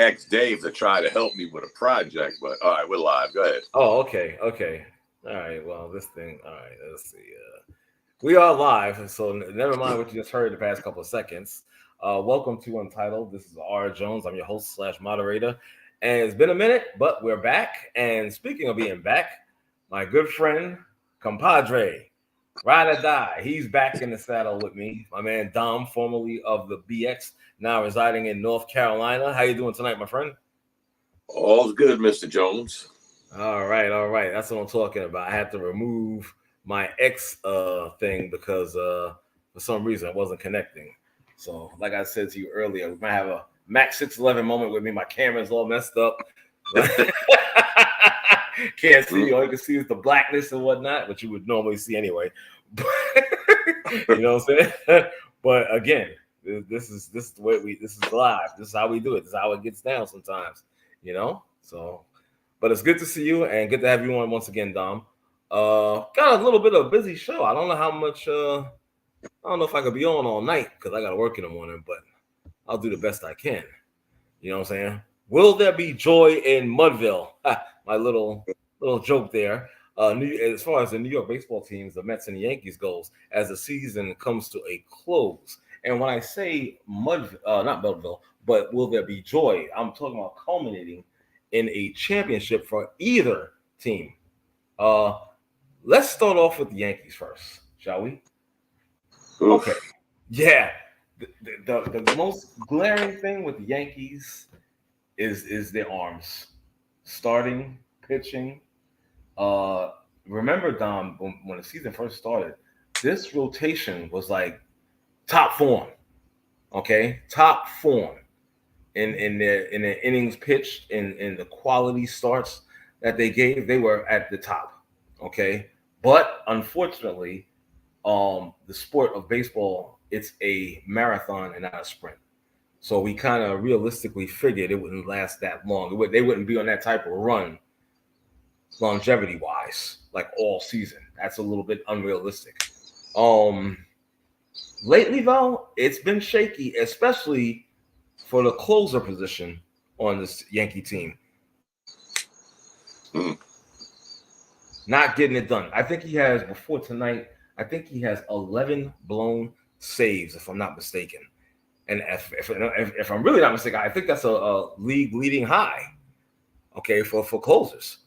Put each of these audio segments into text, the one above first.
asked Dave to try to help me with a project, but all right, we're live. Go ahead. Oh, okay. All right. Well, this thing. All right. Let's see. We are live, so never mind what you just heard the past couple of seconds. Welcome to UnTitled. This is R. Jones. I'm your host / moderator, and it's been a minute, but we're back. And speaking of being back, my good friend, compadre, ride or die, he's back in the saddle with me. My man Dom, formerly of the BX, now residing in North Carolina. How you doing tonight, my friend? All's good, Mr. Jones. All right. That's what I'm talking about. I had to remove my X thing because for some reason it wasn't connecting. So, like I said to you earlier, we might have a Max 611 moment with me. My camera's all messed up. Can't see. All you can see is the blackness and whatnot, which you would normally see anyway. You know what I'm saying? But again, this is the way this is live. This is how we do it. This is how it gets down sometimes. You know? So, but it's good to see you and good to have you on once again, Dom. Got a little bit of a busy show. I don't know how much. I don't know if I could be on all night because I got to work in the morning, but I'll do the best I can. You know what I'm saying? Will there be joy in Mudville? My little joke there. As far as the New York baseball teams, the Mets and the Yankees goes, as the season comes to a close. And when I say not Mudville, but will there be joy? I'm talking about culminating in a championship for either team. Let's start off with the Yankees first, shall we? Oof. Okay. Yeah. The most glaring thing with the Yankees is their arms. Starting, pitching. Remember, Dom, when the season first started, this rotation was like top form. Okay? Top form in their innings pitched, in the quality starts that they gave, they were at the top. Okay, but unfortunately, the sport of baseball, it's a marathon and not a sprint. So we kind of realistically figured it wouldn't last that long. They wouldn't be on that type of run, longevity-wise, like all season. That's a little bit unrealistic. Lately, though, it's been shaky, especially for the closer position on this Yankee team. Not getting it done. I think he has, before tonight, 11 blown saves, if I'm not mistaken. And if I'm really not mistaken, I think that's a league leading high, okay, for closers.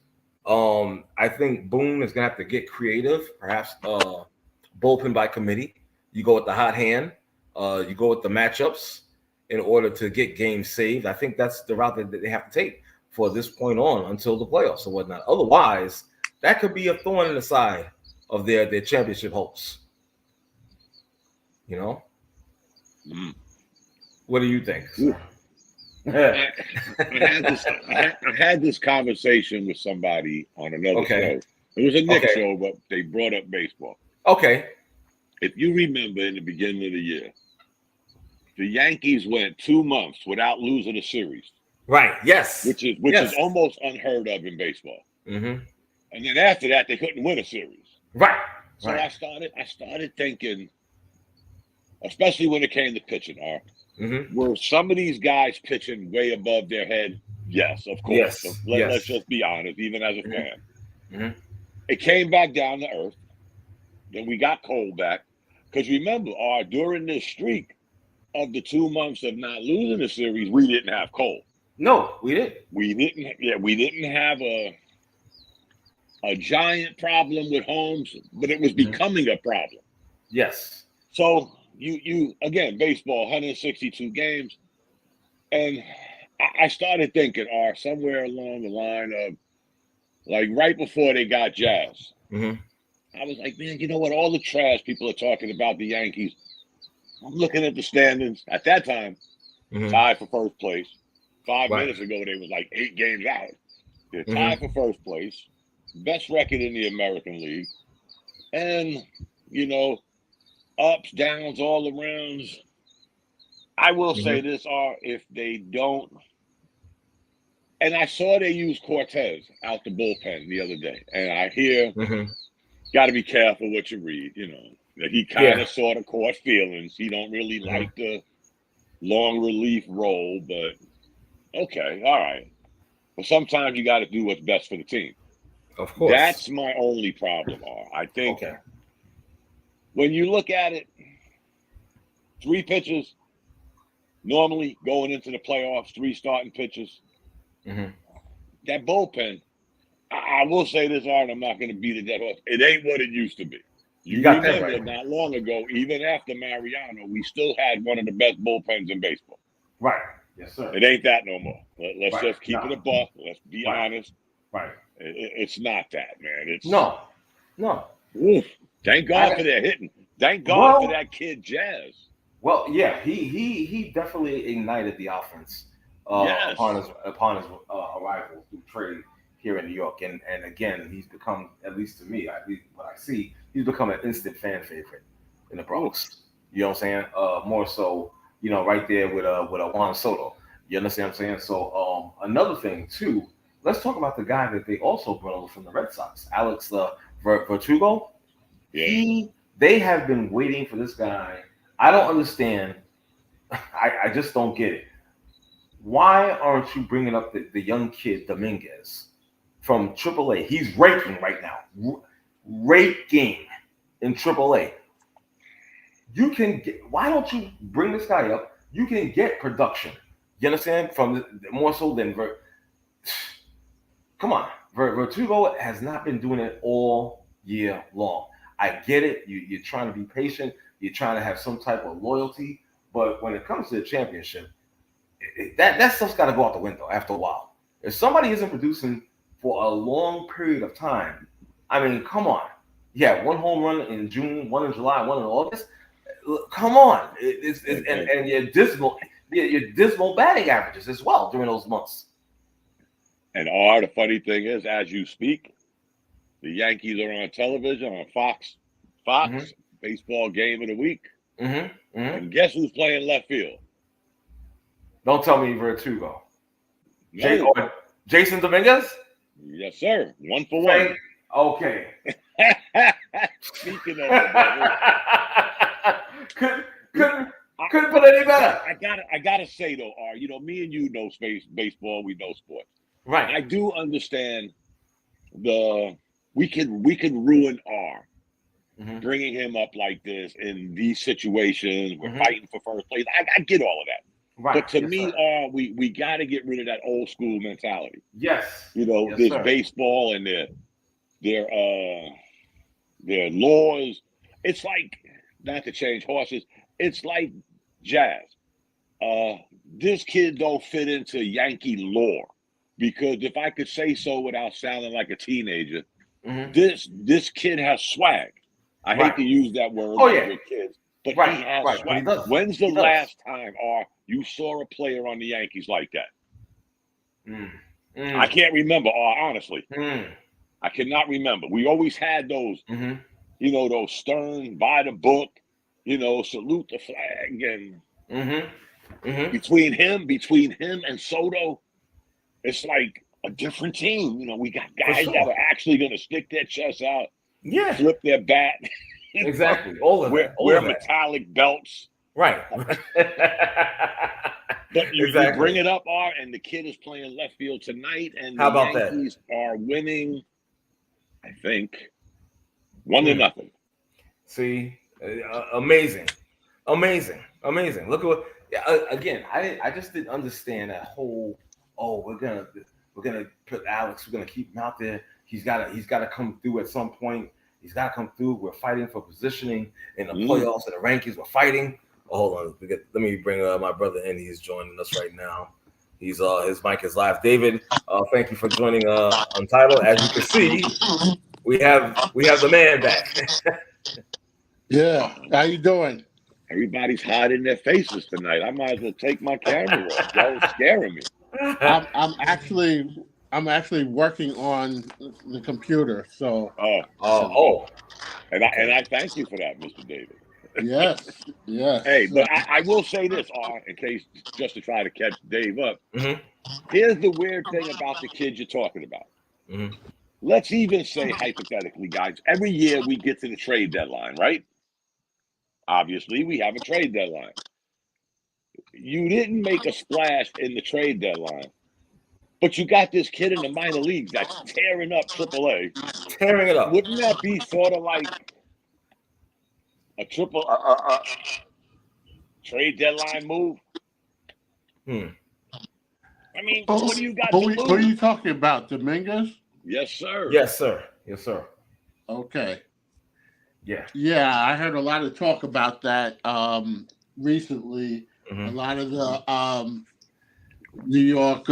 I think Boone is going to have to get creative, perhaps bullpen by committee. You go with the hot hand. You go with the matchups in order to get games saved. I think that's the route that they have to take for this point on until the playoffs or whatnot. Otherwise, that could be a thorn in the side of their championship hopes. You know? What do you think? I had this conversation with somebody on another show. It was a Knicks show, but they brought up baseball. Okay. If you remember, in the beginning of the year, the Yankees went 2 months without losing a series. Right. Yes. Which is almost unheard of in baseball. Mm-hmm. And then after that, they couldn't win a series. Right. So I started thinking, especially when it came to pitching, were some of these guys pitching way above their head? Yes, of course. Yes. So let's just be honest, even as a fan. Mm-hmm. It came back down to earth. Then we got Cole back. Because remember, during this streak of the 2 months of not losing a series, we didn't have Cole. No, we didn't. We didn't have a giant problem with Holmes, but it was becoming a problem. Yes. So you again, baseball, 162 games, and I started thinking, somewhere along the line of, like, right before they got Jazz, I was like, man, you know what? All the trash people are talking about the Yankees. I'm looking at the standings at that time, tied for first place. 5 minutes ago, they was like 8 games out. They're tied for first place, best record in the American League, and ups, downs, all around. I will say this: if they don't, and I saw they use Cortez out the bullpen the other day, and I hear. Got to be careful what you read, that he kind of sort of caught feelings. He don't really like the long relief role, but Okay, all right. But sometimes you got to do what's best for the team. Of course. That's my only problem, I think when you look at it, 3 pitchers normally going into the playoffs, 3 starting pitchers. Mm-hmm. That bullpen, I will say this, Art, I'm not going to beat a dead horse. It ain't what it used to be. You remember not long ago, even after Mariano, we still had one of the best bullpens in baseball. Right. Yes, sir. It ain't that no more. Let's just keep it a buck. Let's be honest. Right. It's not that, man. It's no. Oof. Thank God for their hitting. Thank God for that kid Jazz. Well, yeah, he definitely ignited the offense upon his arrival through trade here in New York, and again, he's become, at least to me, at least what I see, he's become an instant fan favorite in the Bronx. You know what I'm saying? More so, right there with a Juan Soto. You understand what I'm saying? So another thing too, let's talk about the guy that they also brought over from the Red Sox, Alex Verdugo. Yeah. They have been waiting for this guy. I don't understand. I just don't get it. Why aren't you bringing up the young kid Dominguez from AAA? He's raking right now. Raking in AAA. You can get. Why don't you bring this guy up? You can get production. You understand? From more so than come on. Verdugo has not been doing it all year long. I get it. You're trying to be patient. You're trying to have some type of loyalty. But when it comes to the championship, that stuff's got to go out the window after a while. If somebody isn't producing for a long period of time, I mean, come on. Yeah, 1 home run in June, 1 in July, 1 in August. Come on. And your dismal batting averages as well during those months. And the funny thing is, as you speak, the Yankees are on television on Fox, baseball game of the week. And guess who's playing left field? Don't tell me Verdugo. No. Jason Dominguez? Yes, sir. 1 for 1. Okay. Speaking of it, couldn't put any better. I gotta say though, me and you know baseball, we know sports. Right. I do understand we could ruin bringing him up like this in these situations. We're fighting for first place. I get all of that. Right. But to me, we got to get rid of that old school mentality. Yes. This baseball and their laws. It's like, not to change horses, it's like jazz. This kid don't fit into Yankee lore, because if I could say so without sounding like a teenager, this kid has swag. I hate to use that word with kids, but he has swag. When's the last time you saw a player on the Yankees like that? I can't remember, honestly. I cannot remember. We always had those, those stern, by the book, salute the flag. And between him and Soto, it's like a different team. We got guys that are actually going to stick their chests out, flip their bat. Exactly. All of that. Wear metallic belts. Right. But you bring it up, and the kid is playing left field tonight, and the Yankees are winning, I think, 1-0. See, amazing. Look at what. Again, I just didn't understand that whole. We're gonna put Alex. We're gonna keep him out there. He's gotta come through at some point. He's gotta come through. We're fighting for positioning in the playoffs and the rankings. We're fighting. Hold on. Let me bring my brother in. He's joining us right now. He's his mic is live. David, thank you for joining UnTitled. As you can see, we have the man back. Yeah. How you doing? Everybody's hiding their faces tonight. I might as well take my camera off. Y'all are scaring me. I'm actually working on the computer. So and I thank you for that, Mr. David. Yes. Hey, but I will say this, in case, just to try to catch Dave up. Here's the weird thing about the kid you're talking about. Let's even say, hypothetically, guys, every year we get to the trade deadline, right? Obviously, we have a trade deadline. you didn't make a splash in the trade deadline, but you got this kid in the minor leagues that's tearing up AAA. Tearing it up. Wouldn't that be sort of like a trade deadline move? I mean, what do you got to lose? Who are you talking about? Dominguez? Yes, sir. Yes, sir. Yes, sir. Okay. Yeah. Yeah, I heard a lot of talk about that recently. Mhm. A lot of the New York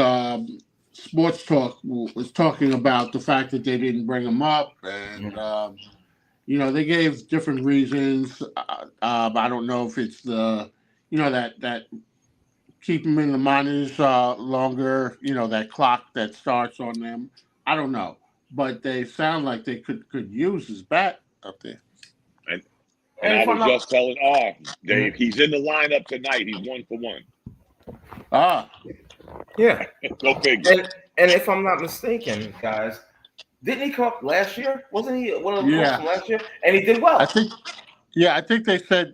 sports talk was talking about the fact that they didn't bring him up, and they gave different reasons. I don't know if it's the that keep him in the minors longer. That clock that starts on them. I don't know, but they sound like they could use his bat up there. And I was just telling Dave, he's in the lineup tonight. He's 1 for 1. Yeah. Go figure. And if I'm not mistaken, guys, didn't he come up last year? Wasn't he one of the players from last year? And he did well. I think they said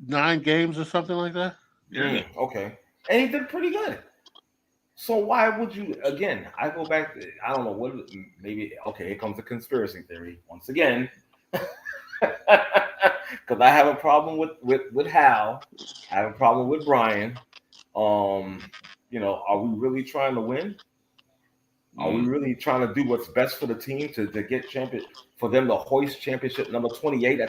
9 games or something like that. Yeah. Okay. And he did pretty good. So why would you, again, I go back to, I don't know what, maybe, okay, here comes the conspiracy theory once again. Because I have a problem with Hal. I have a problem with Brian. Are we really trying to win? Are we really trying to do what's best for the team to get champion, for them to hoist championship number 28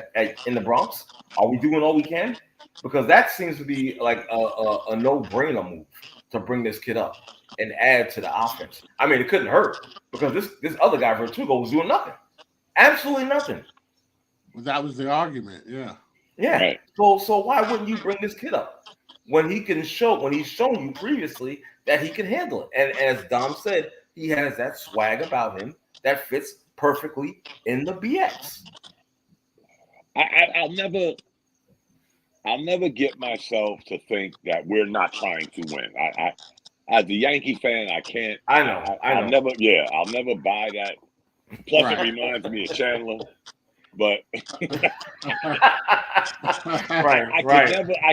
in the Bronx? Are we doing all we can? Because that seems to be like a no-brainer move to bring this kid up and add to the offense. I mean, it couldn't hurt because this other guy for 2 goals was doing nothing. Absolutely nothing. Well, that was the argument, yeah. Yeah. Right. So why wouldn't you bring this kid up when he's shown you previously that he can handle it? And as Dom said, he has that swag about him that fits perfectly in the BX. I'll never get myself to think that we're not trying to win. I as a Yankee fan, I can't. I know. I'll never buy that. Plus, it reminds me of Chandler. But I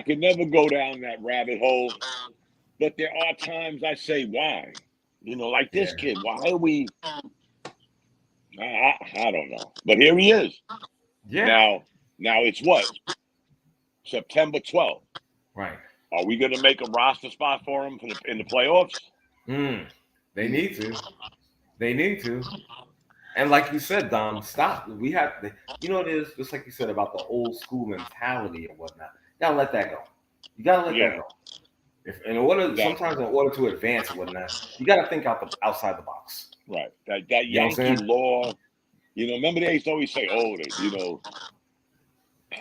could never go down that rabbit hole. But there are times I say, why? Like this kid. Why are we? I don't know. But here he is. Yeah. Now it's what? September 12th. Right. Are we going to make a roster spot for him in the playoffs? They need to. And like you said, Dom, stop. We have to, it is just like you said about the old school mentality and whatnot. You gotta let that go. You gotta let that go. Sometimes in order to advance and whatnot, you gotta think outside the box. Right. That Yankee law. Remember they used to always say,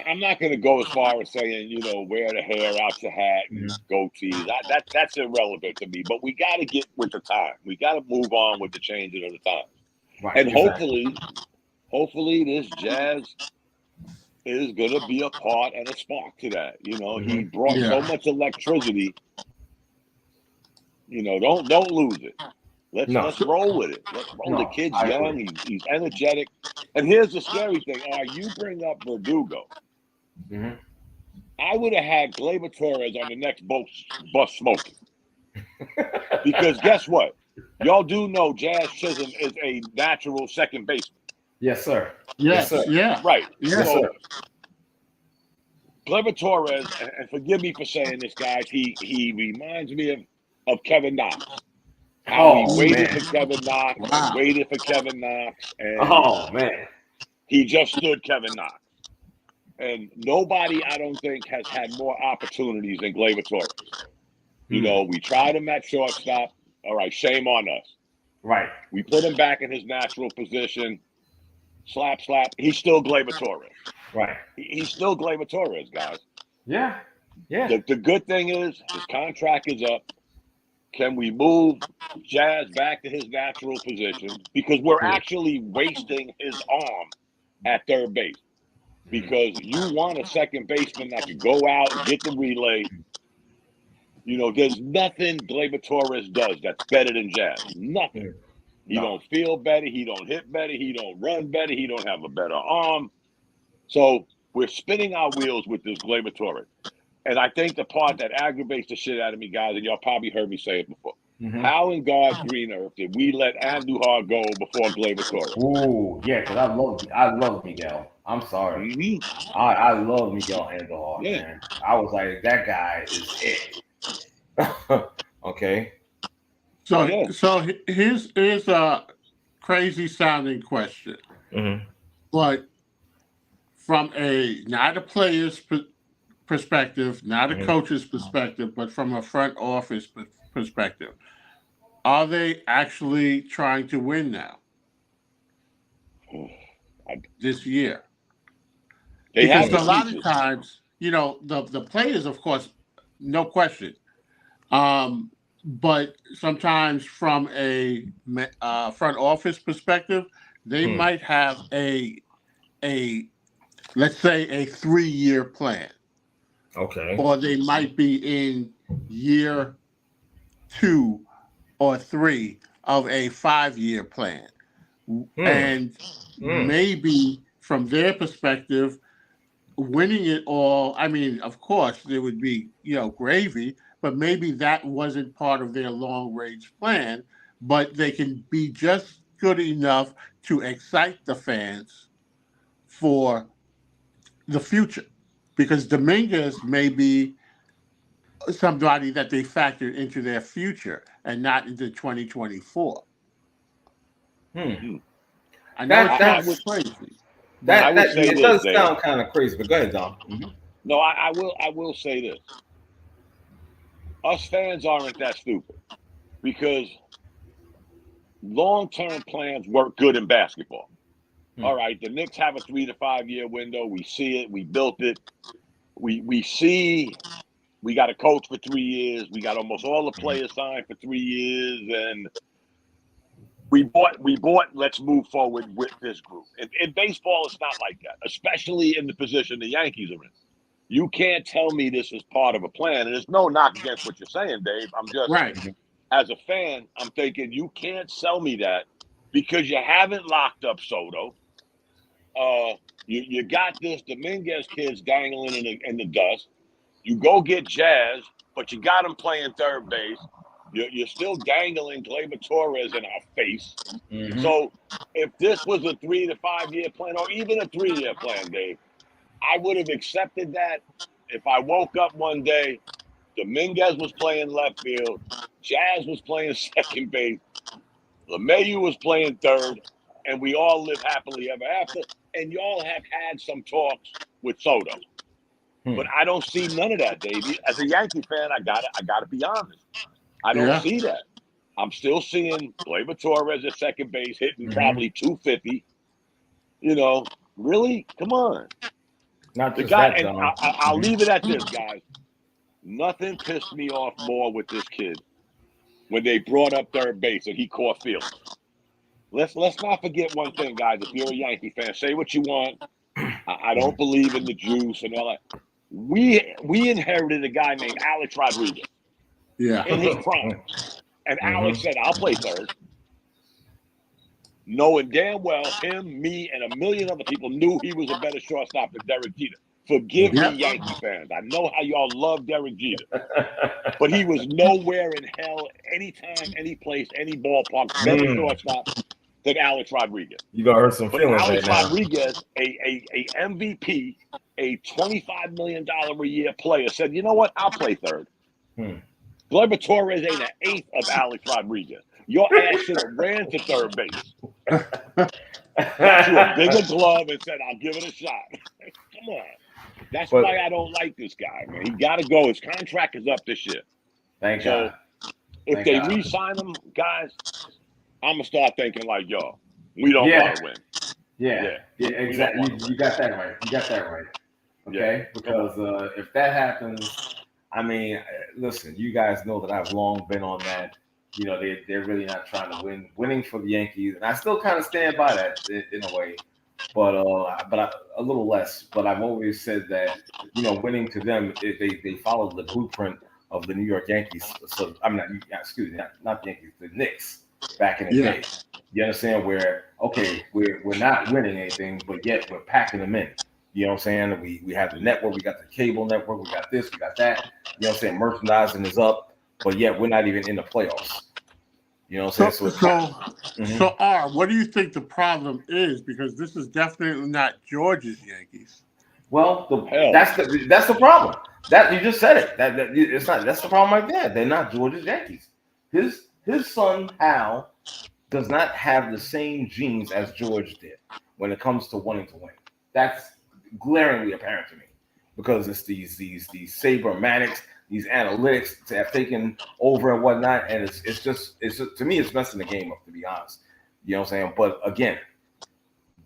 I'm not going to go as far as saying, wear the hair out your hat and goatees. That's irrelevant to me. But we got to get with the time. We got to move on with the changing of the time. Right, and hopefully this Jazz is going to be a part and a spark to that. He brought so much electricity. Don't lose it. Let's roll with it. Let's roll. The kid's young. He's energetic. And here's the scary thing. You bring up Verdugo. I would have had Gleyber Torres on the next bus smoking. Because guess what? Y'all do know Jazz Chisholm is a natural second baseman. Yes, sir. Yes, sir. Yeah. Right. Yes, so, sir. Gleyber Torres, and forgive me for saying this, guys, he reminds me of Kevin Knox. How he waited for Kevin Knox, waited for Kevin Knox, and he just stood Kevin Knox. And nobody, I don't think, has had more opportunities than Gleyber Torres. We tried him at shortstop. All right, shame on us. Right. We put him back in his natural position. Slap. He's still Gleyber Torres. Right. He's still Gleyber Torres, guys. Yeah. Yeah. The good thing is his contract is up. Can we move Jazz back to his natural position? Because we're actually wasting his arm at third base. Because you want a second baseman that can go out and get the relay. There's nothing Gleyber Torres does that's better than Jazz. Nothing. He don't feel better. He don't hit better. He don't run better. He don't have a better arm. So we're spinning our wheels with this Gleyber Torres. And I think the part that aggravates the shit out of me, guys, and y'all probably heard me say it before. Mhm. How in God's green earth did we let Andujar go before Gleyber Torres? Ooh, yeah, because I love Miguel. I'm sorry. Mm-hmm. I love Miguel Andujar, Yeah. man. I was like, that guy is it. Okay. So here's a crazy sounding question, Mm-hmm. but from not a player's perspective, not a coach's perspective, but from a front office perspective, are they actually trying to win now this year? They have Because the a lot of pieces. times, the players, of course, no question. But sometimes from a front office perspective, they might have a let's say a 3-year plan, Okay. or they might be in year 2 or 3 of a 5-year plan, and maybe from their perspective, winning it all. I mean, of course, there would be gravy, but maybe that wasn't part of their long range plan. But they can be just good enough to excite the fans for the future, because Dominguez may be somebody that they factored into their future and not into 2024. I know it sounds crazy. It does sound kind of crazy, but go ahead, Dom. Mm-hmm. No, I will say this. Us fans aren't that stupid, because long-term plans work good in basketball. All right, the Knicks have a 3 to 5 year window. We see it. We built it. We see we got a coach for 3 years. We got almost all the players signed for 3 years, and we bought. Let's move forward with this group. In baseball, it's not like that, especially in the position the Yankees are in. You can't tell me this is part of a plan, and there's no knock against what you're saying, Dave. I'm just as a fan, I'm thinking you can't sell me that, because you haven't locked up Soto. You got this Dominguez kids dangling in the dust. You go get Jazz, but you got him playing third base. You're still dangling Gleyber Torres in our face. Mm-hmm. So if this was a 3 to 5 year plan, or even a 3-year plan, Dave, I would have accepted that if I woke up one day, Dominguez was playing left field, Jazz was playing second base, LeMahieu was playing third, and we all live happily ever after. And y'all have had some talks with Soto. But I don't see none of that, Davey. As a Yankee fan, I gotta be honest. I don't see that. I'm still seeing Gleyber Torres at second base hitting probably 250. Really? Come on. Not the just guy, that, and Dom. I'll leave it at this, guys. Nothing pissed me off more with this kid when they brought up third base and he caught feelings. Let's not forget one thing, guys. If you're a Yankee fan, say what you want. I don't believe in the juice and all that. We inherited a guy named Alex Rodriguez in his prime. And Alex said, I'll play third. Knowing damn well him, me, and a million other people knew he was a better shortstop than Derek Jeter. Forgive me, Yankee fans. I know how y'all love Derek Jeter. But he was nowhere in hell, anytime, any place, any ballpark, better shortstop than Alex Rodriguez. You gonna hurt some feelings Alex right now. Rodriguez, a MVP, a $25 million a year player, said, you know what? I'll play third. Gleyber Torres ain't an eighth of Alex Rodriguez. Your ass should have ran to third base. Got you a bigger glove and said, I'll give it a shot. Come on. That's why I don't like this guy, man. He got to go. His contract is up this year. Thank God. If they re-sign him, guys, I'm going to start thinking like, yo, we don't want to win. Yeah, exactly. You got that right. Okay? Because if that happens, I mean, listen, you guys know that I've long been on that. They're really not trying to win. Winning for the Yankees, and I still kind of stand by that in a way, but a little less. But I've always said that winning to them, they follow the blueprint of the New York Yankees. So I'm not, excuse me, not the Yankees, the Knicks back in the day. You understand? Where we're not winning anything, but yet we're packing them in. You know what I'm saying? We have the network, we got the cable network, we got this, we got that. You know what I'm saying? Merchandising is up, but yet we're not even in the playoffs. You know what I'm saying? So R, what do you think the problem is? Because this is definitely not George's Yankees. Well, that's the problem. That you just said it. That it's not. That's the problem right there. They're not George's Yankees. His son Hal does not have the same genes as George did when it comes to wanting to win. That's glaringly apparent to me because it's these sabermatics, these analytics that have taken over and whatnot, and it's just to me it's messing the game up, to be honest. You know what I'm saying? But again,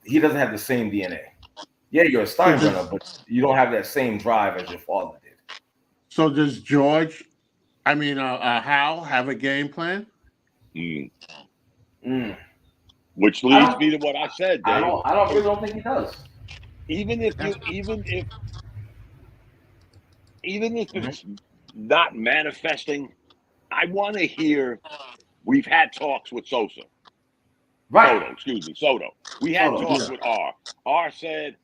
he doesn't have the same DNA. Yeah, you're a Steinbrenner, but you don't have that same drive as your father did. So does Hal have a game plan? Which leads me to what I said, Dave. I really don't think he does. Even if it's not manifesting, I want to hear. We've had talks with Soto. We had talks with R. R said,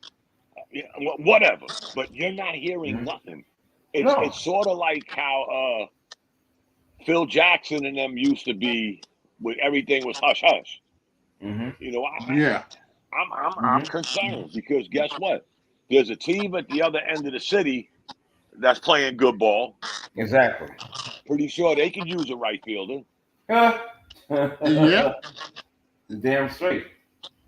whatever, but you're not hearing nothing. It's sort of like how Phil Jackson and them used to be when everything was hush hush. You know, I'm concerned because guess what? There's a team at the other end of the city that's playing good ball. Exactly. Pretty sure they could use a right fielder. Yeah. Damn straight.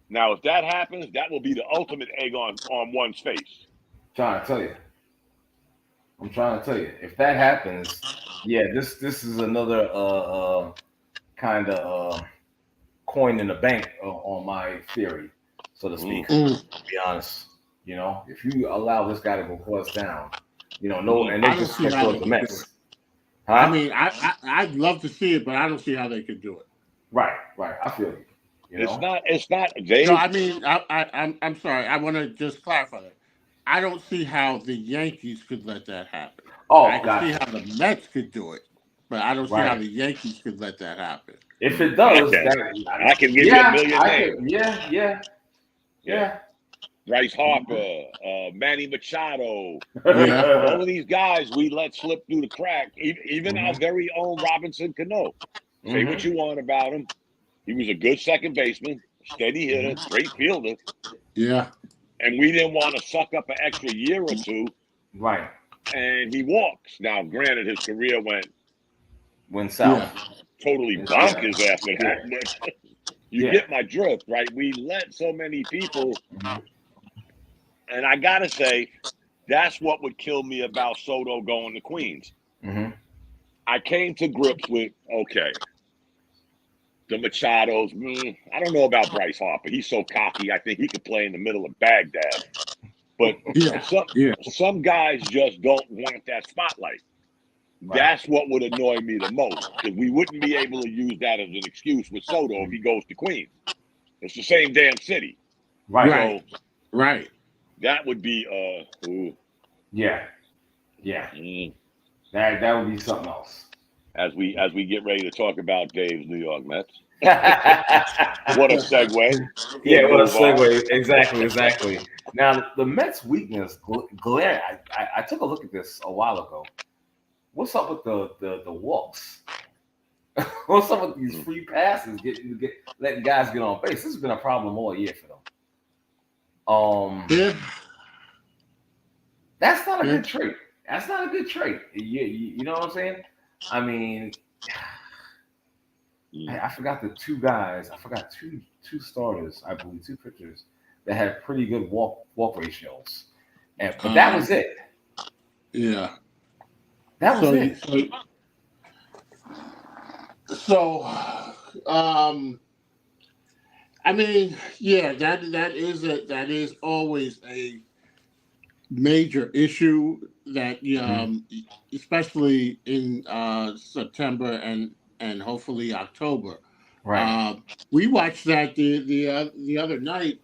Now, if that happens, that will be the ultimate egg on one's face. I'm trying to tell you. If that happens, yeah, this is another kind of coin in the bank on my theory, so to speak. To be honest, you know, if you allow this guy to go close down, you know, and they just check towards the Mets. Huh? I mean, I'd love to see it, but I don't see how they could do it. Right. I feel you. It's not. Dave. No, I mean, I'm sorry. I want to just clarify that. I don't see how the Yankees could let that happen. I can see how the Mets could do it, but I don't see how the Yankees could let that happen. If it does, I can give you a million names. Yeah. Bryce Harper, Manny Machado, all of these guys we let slip through the crack. Even our very own Robinson Cano. Say what you want about him. He was a good second baseman, steady hitter, great fielder. Yeah. And we didn't want to suck up an extra year or two. Right. And he walks. Now, granted, his career went south. Yeah. Totally bonkers after that. You get my drift, right? We let so many people. And I got to say, that's what would kill me about Soto going to Queens. I came to grips with, okay, the Machados. I don't know about Bryce Harper. He's so cocky. I think he could play in the middle of Baghdad. But some guys just don't want that spotlight. Right. That's what would annoy me the most, because we wouldn't be able to use that as an excuse with Soto if he goes to Queens. It's the same damn city. Right. So, right. That would be Yeah. That would be something else. As we get ready to talk about Dave's New York Mets. What a segue. Yeah, what a segue. Exactly. Now, the Mets' weakness, glaring. I took a look at this a while ago. What's up with the walks? What's up with these free passes? Letting guys get on base. This has been a problem all year for them. That's not a good trait. That's not a good trait. You know what I'm saying? I mean, I forgot the two guys. I forgot two starters. I believe two pitchers that had pretty good walk ratios, but that was it. Yeah, that was it. So, I mean, yeah, that is always a major issue that especially in September and hopefully October. Right. We watched that the other night.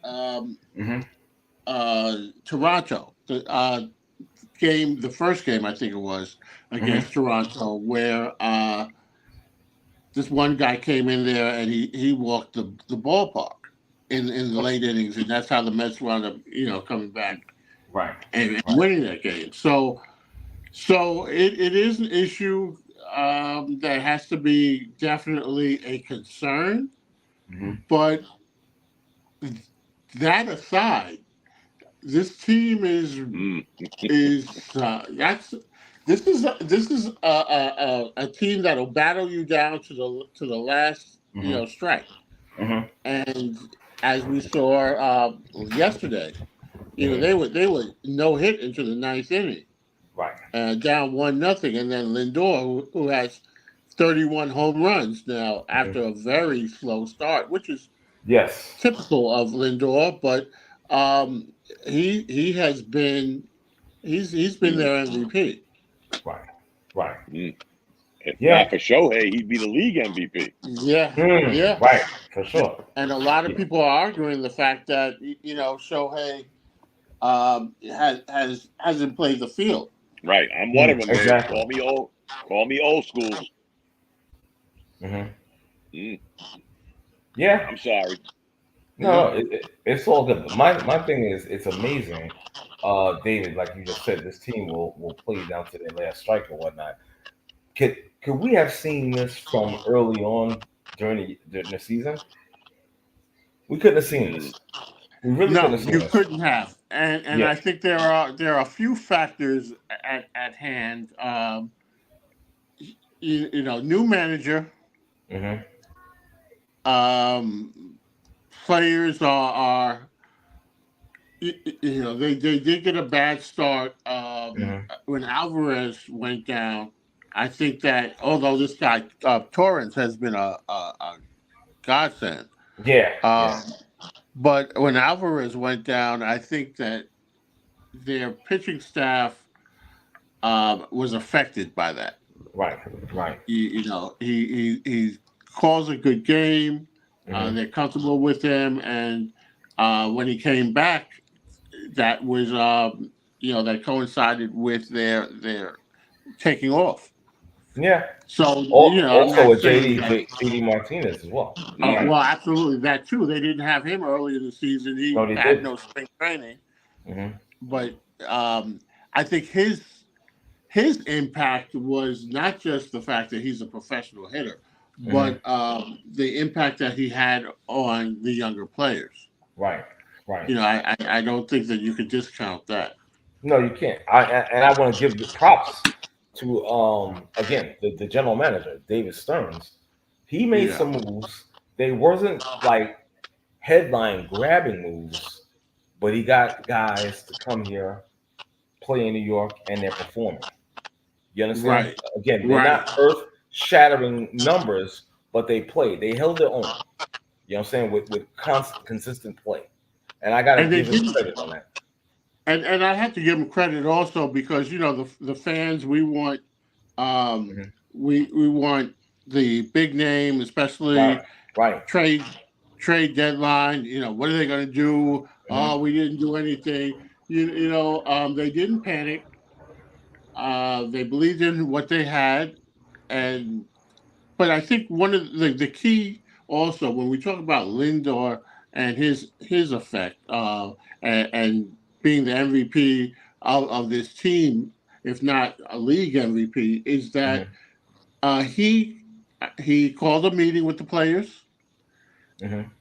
Toronto, the first game I think it was against Toronto, where this one guy came in there and he walked the ballpark in the late innings, and that's how the Mets wound up coming back and winning that game. So it is an issue that has to be definitely a concern. Mm-hmm. But that aside, this team is this is a team that'll battle you down to the last strike. Mm-hmm. And as we saw yesterday, they were no hit into the ninth inning, Right. Down 1-0, and then Lindor, who has 31 home runs now after a very slow start, which is typical of Lindor, but he has been he's been their MVP. Right. If not for Shohei, he'd be the league MVP. Yeah. Right, for sure. And a lot of people are arguing the fact that Shohei hasn't played the field. Right, I'm one of them. Exactly. Man. Call me old school. Yeah, I'm sorry. No, it's all good. My thing is, it's amazing, David. Like you just said, this team will play down to their last strike or whatnot. Could we have seen this from early on during the season? We couldn't have seen this. We really couldn't have seen this. Couldn't have. And I think there are a few factors at hand. New manager. Players are they did get a bad start when Alvarez went down. I think that although this guy Torrance has been a godsend. But when Alvarez went down, I think that their pitching staff was affected by that. Right. He calls a good game. They're comfortable with him, and when he came back, that was that coincided with their taking off. Yeah. So also with JD Martinez as well. Well, absolutely that too. They didn't have him early in the season. He had no spring training. But I think his impact was not just the fact that he's a professional hitter, but the impact that he had on the younger players. Right. I don't think that you could discount that. No, you can't. I want to give the props to again the general manager, David Stearns. He made some moves. They wasn't like headline grabbing moves, but he got guys to come here, play in New York, and they're performing. You understand? Right. Again, they're not earth-shattering numbers, but they play. They held their own. You know what I'm saying? With consistent play. And I got to give him credit on that. And I have to give him credit also because the fans, we want we want the big name, especially trade deadline. What are they going to do? Oh, we didn't do anything. They didn't panic. They believed in what they had, but I think one of the key also when we talk about Lindor and his effect and being the MVP of this team, if not a league MVP, is that he called a meeting with the players,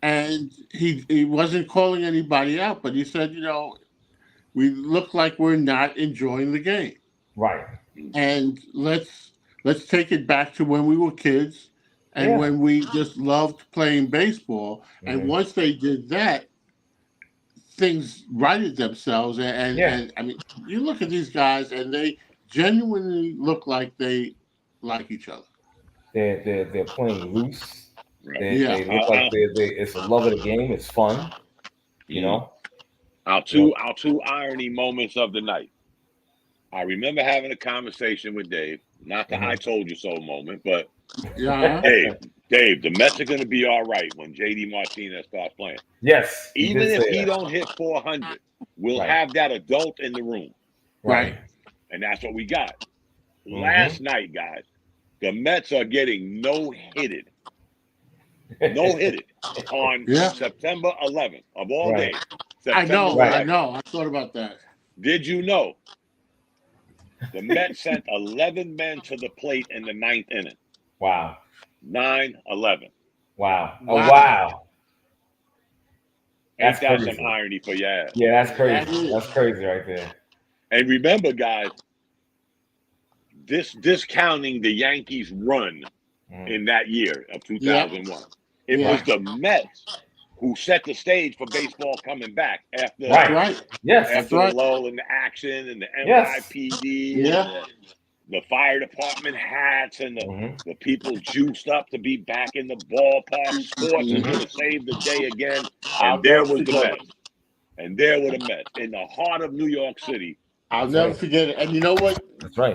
and he wasn't calling anybody out, but he said, we look like we're not enjoying the game. Right. And let's take it back to when we were kids and when we just loved playing baseball. And once they did that, things righted themselves. And I mean, you look at these guys and they genuinely look like they like each other. They're playing loose. They look like it's a love of the game. It's fun. Our two irony moments of the night. I remember having a conversation with Dave, not the I told you so moment, but Dave, the Mets are going to be all right when JD Martinez starts playing. Yes. Even if he don't hit 400, we'll have that adult in the room. Right. And that's what we got. Last night, guys, the Mets are getting no-hitted. No-hitted on September 11th of all days. I know. I thought about that. Did you know the Mets sent 11 men to the plate in the 9th inning? Wow. 9-11. Wow. Oh, Wow. wow. Ain't That's that crazy. some irony for your ass? Yeah, that's That crazy. is. That's crazy right there. And remember, guys, discounting the Yankees' run in that year of 2001. It Yeah. was the Mets who set the stage for baseball coming back after Right. Right. Yes. That's after right. the lull in the action and the Yes. NYPD Yeah. and the fire department hats and Mhm. the people juiced up to be back in the ballpark. Sports is going to save the day again. I'll And there never was the forget Mets. it. And there were the Mets in the heart of New York City. I'll That's never right. forget it. And you know what? That's right.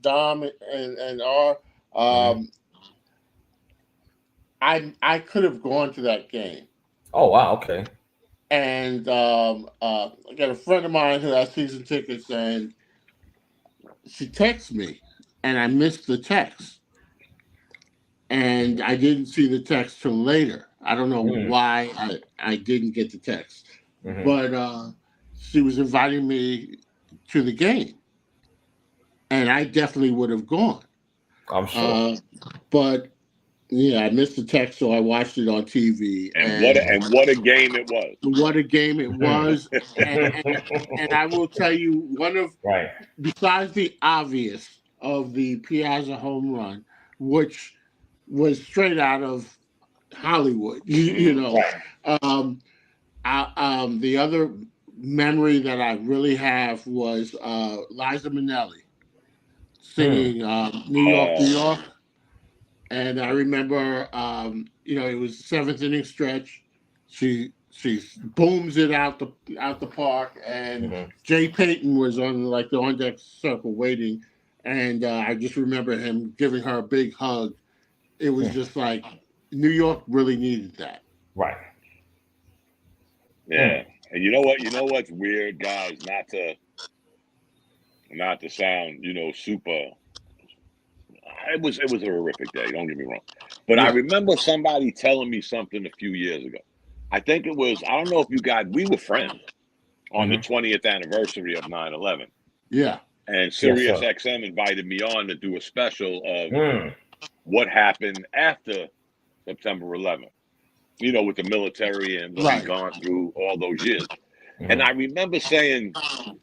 Dom and R. I could have gone to that game. Oh, wow. Okay. And I got a friend of mine who has season tickets, and she texts me, and I missed the text. And I didn't see the text till later. I don't know why I didn't get the text. But she was inviting me to the game. And I definitely would have gone. I'm sure. But yeah, I missed the text, so I watched it on TV. And what a game it was. What a game it was. and I will tell you, Right. besides the obvious of the Piazza home run, which was straight out of Hollywood, you know. Right. The other memory that I really have was Liza Minnelli singing New York, New York. And I remember, it was 7th inning stretch. She booms it out the park, and Jay Payton was on the on deck circle waiting, and I just remember him giving her a big hug. It was just like New York really needed that. Right. Yeah. And you know what? You know what's weird, guys? Not to sound, super. It was a horrific day. Don't get me wrong, but I remember somebody telling me something a few years ago. I think it was. I don't know if you guys. We were friends on the 20th anniversary of 9/11. Yeah. And Sirius XM invited me on to do a special of what happened after September 11th. With the military and what we've gone through all those years. And I remember saying,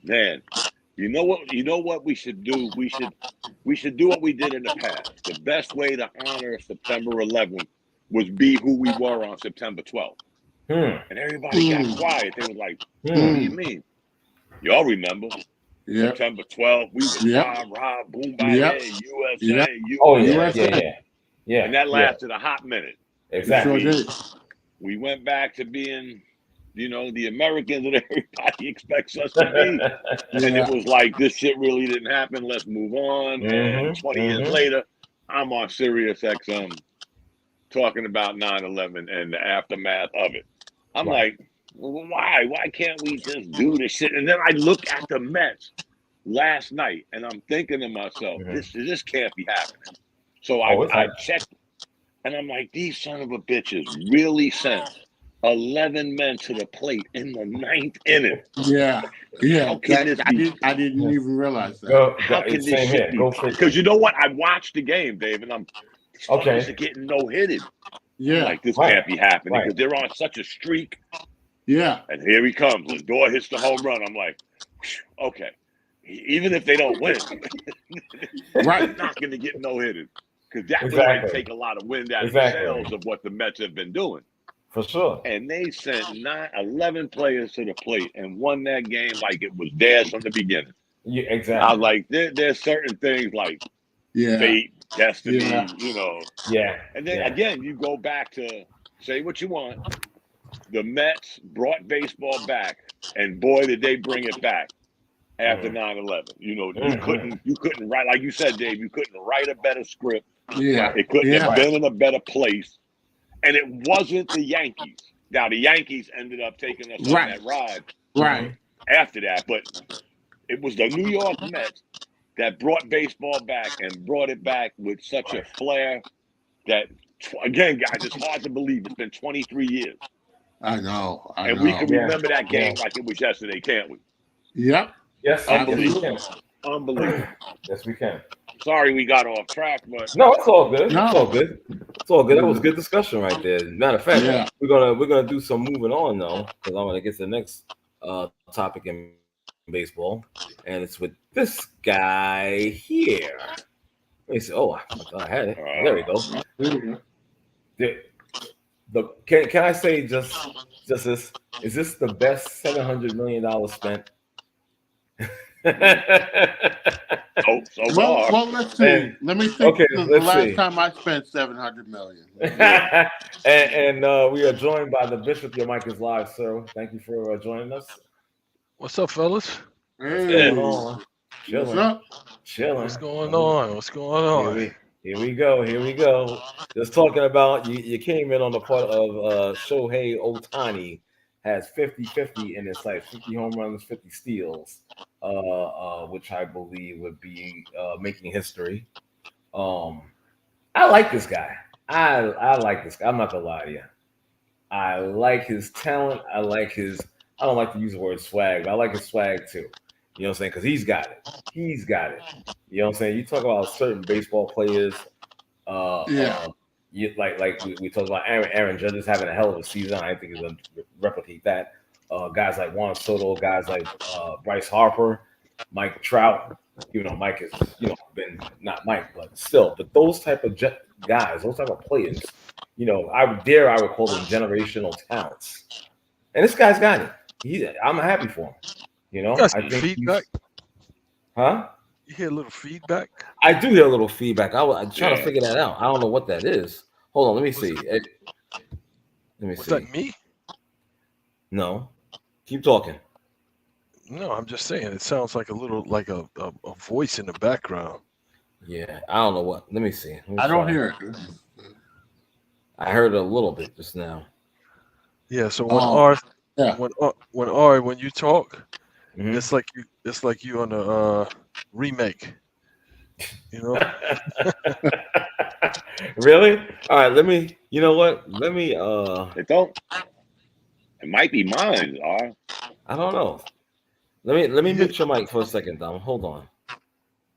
man, you know what we should do? We should do what we did in the past. The best way to honor September 11th was be who we were on September 12th. And everybody got quiet. They were like, what do you mean? Y'all remember? September 12th, we was rah, boom, bye, USA, USA. Yeah. And that lasted a hot minute. Exactly. Sure did. We went back to being, the Americans that everybody expects us to be. And it was like, this shit really didn't happen. Let's move on. And 20 years later, I'm on Sirius XM talking about 9/11 and the aftermath of it. I'm like, well, why? Why can't we just do this shit? And then I look at the Mets last night, and I'm thinking to myself, this can't be happening. So I checked, and I'm like, these son of a bitches really sent 11 men to the plate in the 9th inning. Yeah. How can this be? I didn't even realize that. How can this shit be? Because you know what? I watched the game, Dave, and these fuckers are getting no-hitted. Yeah. I'm like, this can't be happening because they're on such a streak. Yeah. And here he comes. Lindor hits the home run. I'm like, okay. Even if they don't win, they're not going to get no-hitted. Because that would like take a lot of wind out of the sails of what the Mets have been doing. For sure. And they sent 11 players to the plate and won that game like it was theirs from the beginning. Yeah, exactly. I was like, there's certain things like fate, destiny, Yeah. And then again, you go back to say what you want. The Mets brought baseball back, and boy, did they bring it back after 9/11. You couldn't write, like you said, Dave, you couldn't write a better script. Yeah. It couldn't have been in a better place. And it wasn't the Yankees. Now, the Yankees ended up taking us on that ride after that. But it was the New York Mets that brought baseball back and brought it back with such a flair that, again, guys, it's hard to believe. It's been 23 years. I know. We can remember that game like it was yesterday, can't we? Yep. Yes, yes, we can. Unbelievable. Yes, we can. Sorry we got off track, but No, it's all good. No. It's all good. It's all good. That was good discussion right there. Matter of fact, Yeah. we're gonna do some moving on though, because I'm gonna get to the next topic in baseball, and it's with this guy here. Let me see. Oh, I had it. There we go. There we go. Can I say just this? Is this the best $700 million spent? so far. Well, let's see. Let me think. Okay, the let's last see. time I spent $700 million. and we are joined by the Bishop. Your mic is live, sir. Thank you for joining us. What's up, fellas? Hey, What's what's up? Chilling. What's going on? What's going on? Here we go. Just talking about you came in on the part of Shohei Ohtani has 50-50 in his sight, 50 home runs, 50 steals, which I believe would be making history. I like this guy. I like this guy. I'm not gonna lie to you. I like his talent. I don't like to use the word swag, but I like his swag too. You know what I'm saying? Because he's got it. You know what I'm saying? You talk about certain baseball players. We talked about Aaron Judge is having a hell of a season. I think he's going to replicate that. Guys like Juan Soto, guys like Bryce Harper, Mike Trout. Even though Mike has been not Mike, but still. But those type of guys, those type of players, I would call them generational talents. And this guy's got it. I'm happy for him. I think feedback. Huh? You hear a little feedback? I do hear a little feedback. I'm trying to figure that out. I don't know what that is. Hold on, let me see. Was that me? No. Keep talking. No, I'm just saying it sounds like a little like a voice in the background. Yeah, I don't know what. Let me see. I don't hear it. I heard a little bit just now. Yeah, so when you talk, Mhm. it's like you on a remake. Really? All right, let me. You know what? Let me. It might be mine, I don't know. Let me mute your mic for a second, Dom. Hold on.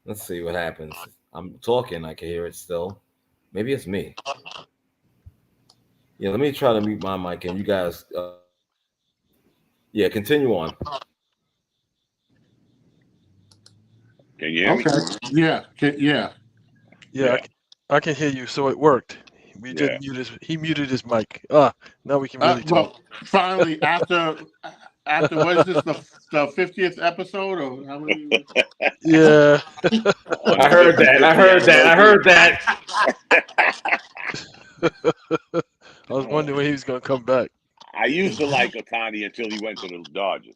Let's see what happens. I'm talking. I can hear it still. Maybe it's me. Yeah, let me try to mute my mic, and you guys. Yeah, continue on. Can you hear me? Yeah. I can hear you, so it worked. We didn't mute his. He muted his mic. Now we can really talk. Well, finally, after what is this, the 50th episode or how many? Yeah. I heard that. I was wondering when he was going to come back. I used to like Ohtani until he went to the Dodgers.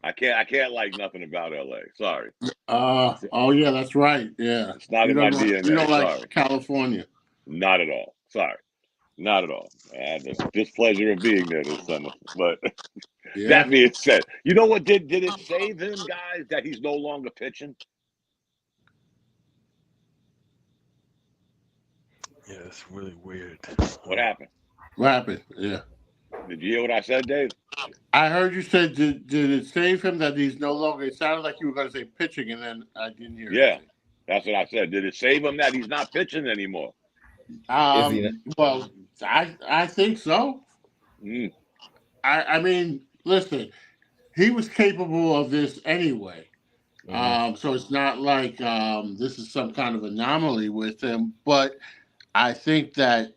I can't like nothing about LA. Sorry. Oh yeah, that's right. Yeah, It's not in my DNA. You don't like Sorry. California? Not at all. Sorry. Not at all. I had the displeasure of being there this summer. But that being said, you know what did it save him, guys, that he's no longer pitching? Yeah, it's really weird. What happened? Yeah. Did you hear what I said, Dave? I heard you said, did it save him that he's no longer? It sounded like you were going to say pitching, and then I didn't hear. Yeah, that's what I said. Did it save him that he's not pitching anymore? Well, I think so. I mean, listen, he was capable of this anyway. So it's not like this is some kind of anomaly with him. But I think that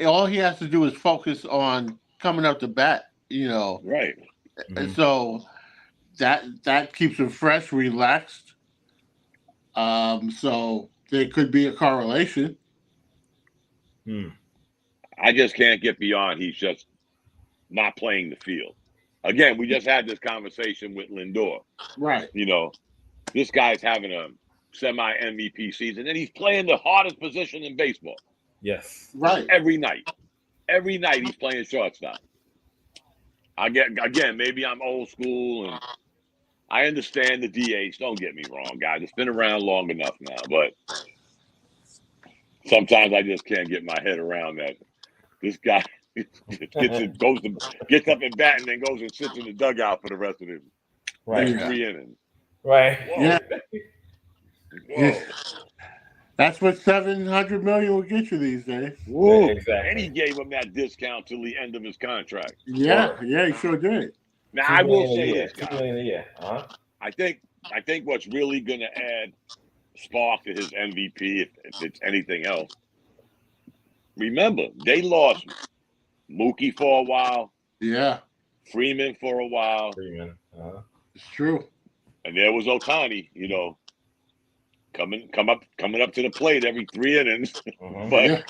all he has to do is focus on coming up to bat. Right. And so that keeps him fresh, relaxed. So there could be a correlation. I just can't get beyond he's just not playing the field. Again, we just had this conversation with Lindor. Right. This guy's having a semi-MVP season, and he's playing the hardest position in baseball. Yes. Right. Every night he's playing shortstop. Again, maybe I'm old school, and I understand the DH. Don't get me wrong, guys. It's been around long enough now, but sometimes I just can't get my head around that. This guy, Gets up and bat, and then goes and sits in the dugout for the rest of the next 3 innings. Right. Whoa. Yeah. Whoa. That's what $700 million will get you these days. Whoa. Exactly. And he gave him that discount till the end of his contract. Yeah, he sure did. Now I will say this: this, $2 million a year. I think what's really going to add spark to his MVP, if it's anything else. Remember, they lost Mookie for a while. Yeah, Freeman for a while. it's true. And there was Ohtani, coming up to the plate every 3 innings. But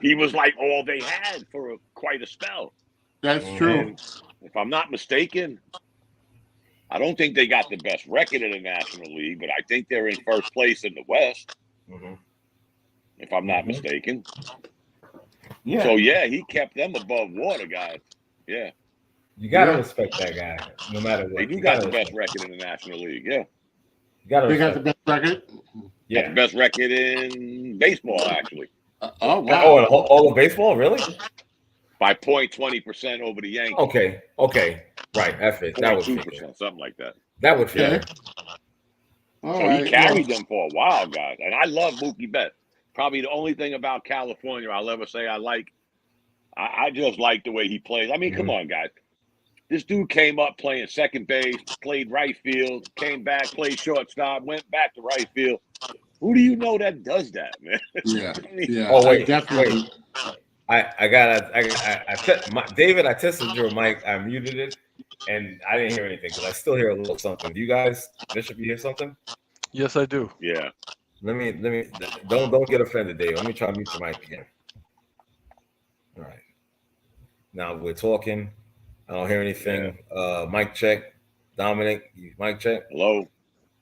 he was like all they had for quite a spell. That's true. And if I'm not mistaken, I don't think they got the best record in the National League, but I think they're in first place in the West. If I'm not mistaken. Yeah. So, he kept them above water, guys. Yeah. You got to respect that guy, no matter what. They do got the best record in the National League, yeah. You got They got the best record? Yeah. Got the best record in baseball, actually. Oh, wow. Oh, all of baseball, really? By 20% over the Yankees. Okay. Right, that's it. That would 2%, something like that. That would fit. So he carried them for a while, guys. And I love Mookie Betts. Probably the only thing about California I'll ever say I like. I just like the way he plays. I mean, come on, guys. This dude came up playing second base, played right field, came back, played shortstop, went back to right field. Who do you know that does that, man? Yeah. Oh, wait, definitely. David, I tested your mic. I muted it, and I didn't hear anything because I still hear a little something. Do you guys, Bishop, you hear something? Yes, I do. Yeah. Let me. Don't get offended, Dave. Let me try to mute your mic again. All right. Now we're talking. I don't hear anything. Mic check. Dominic, mic check. Hello.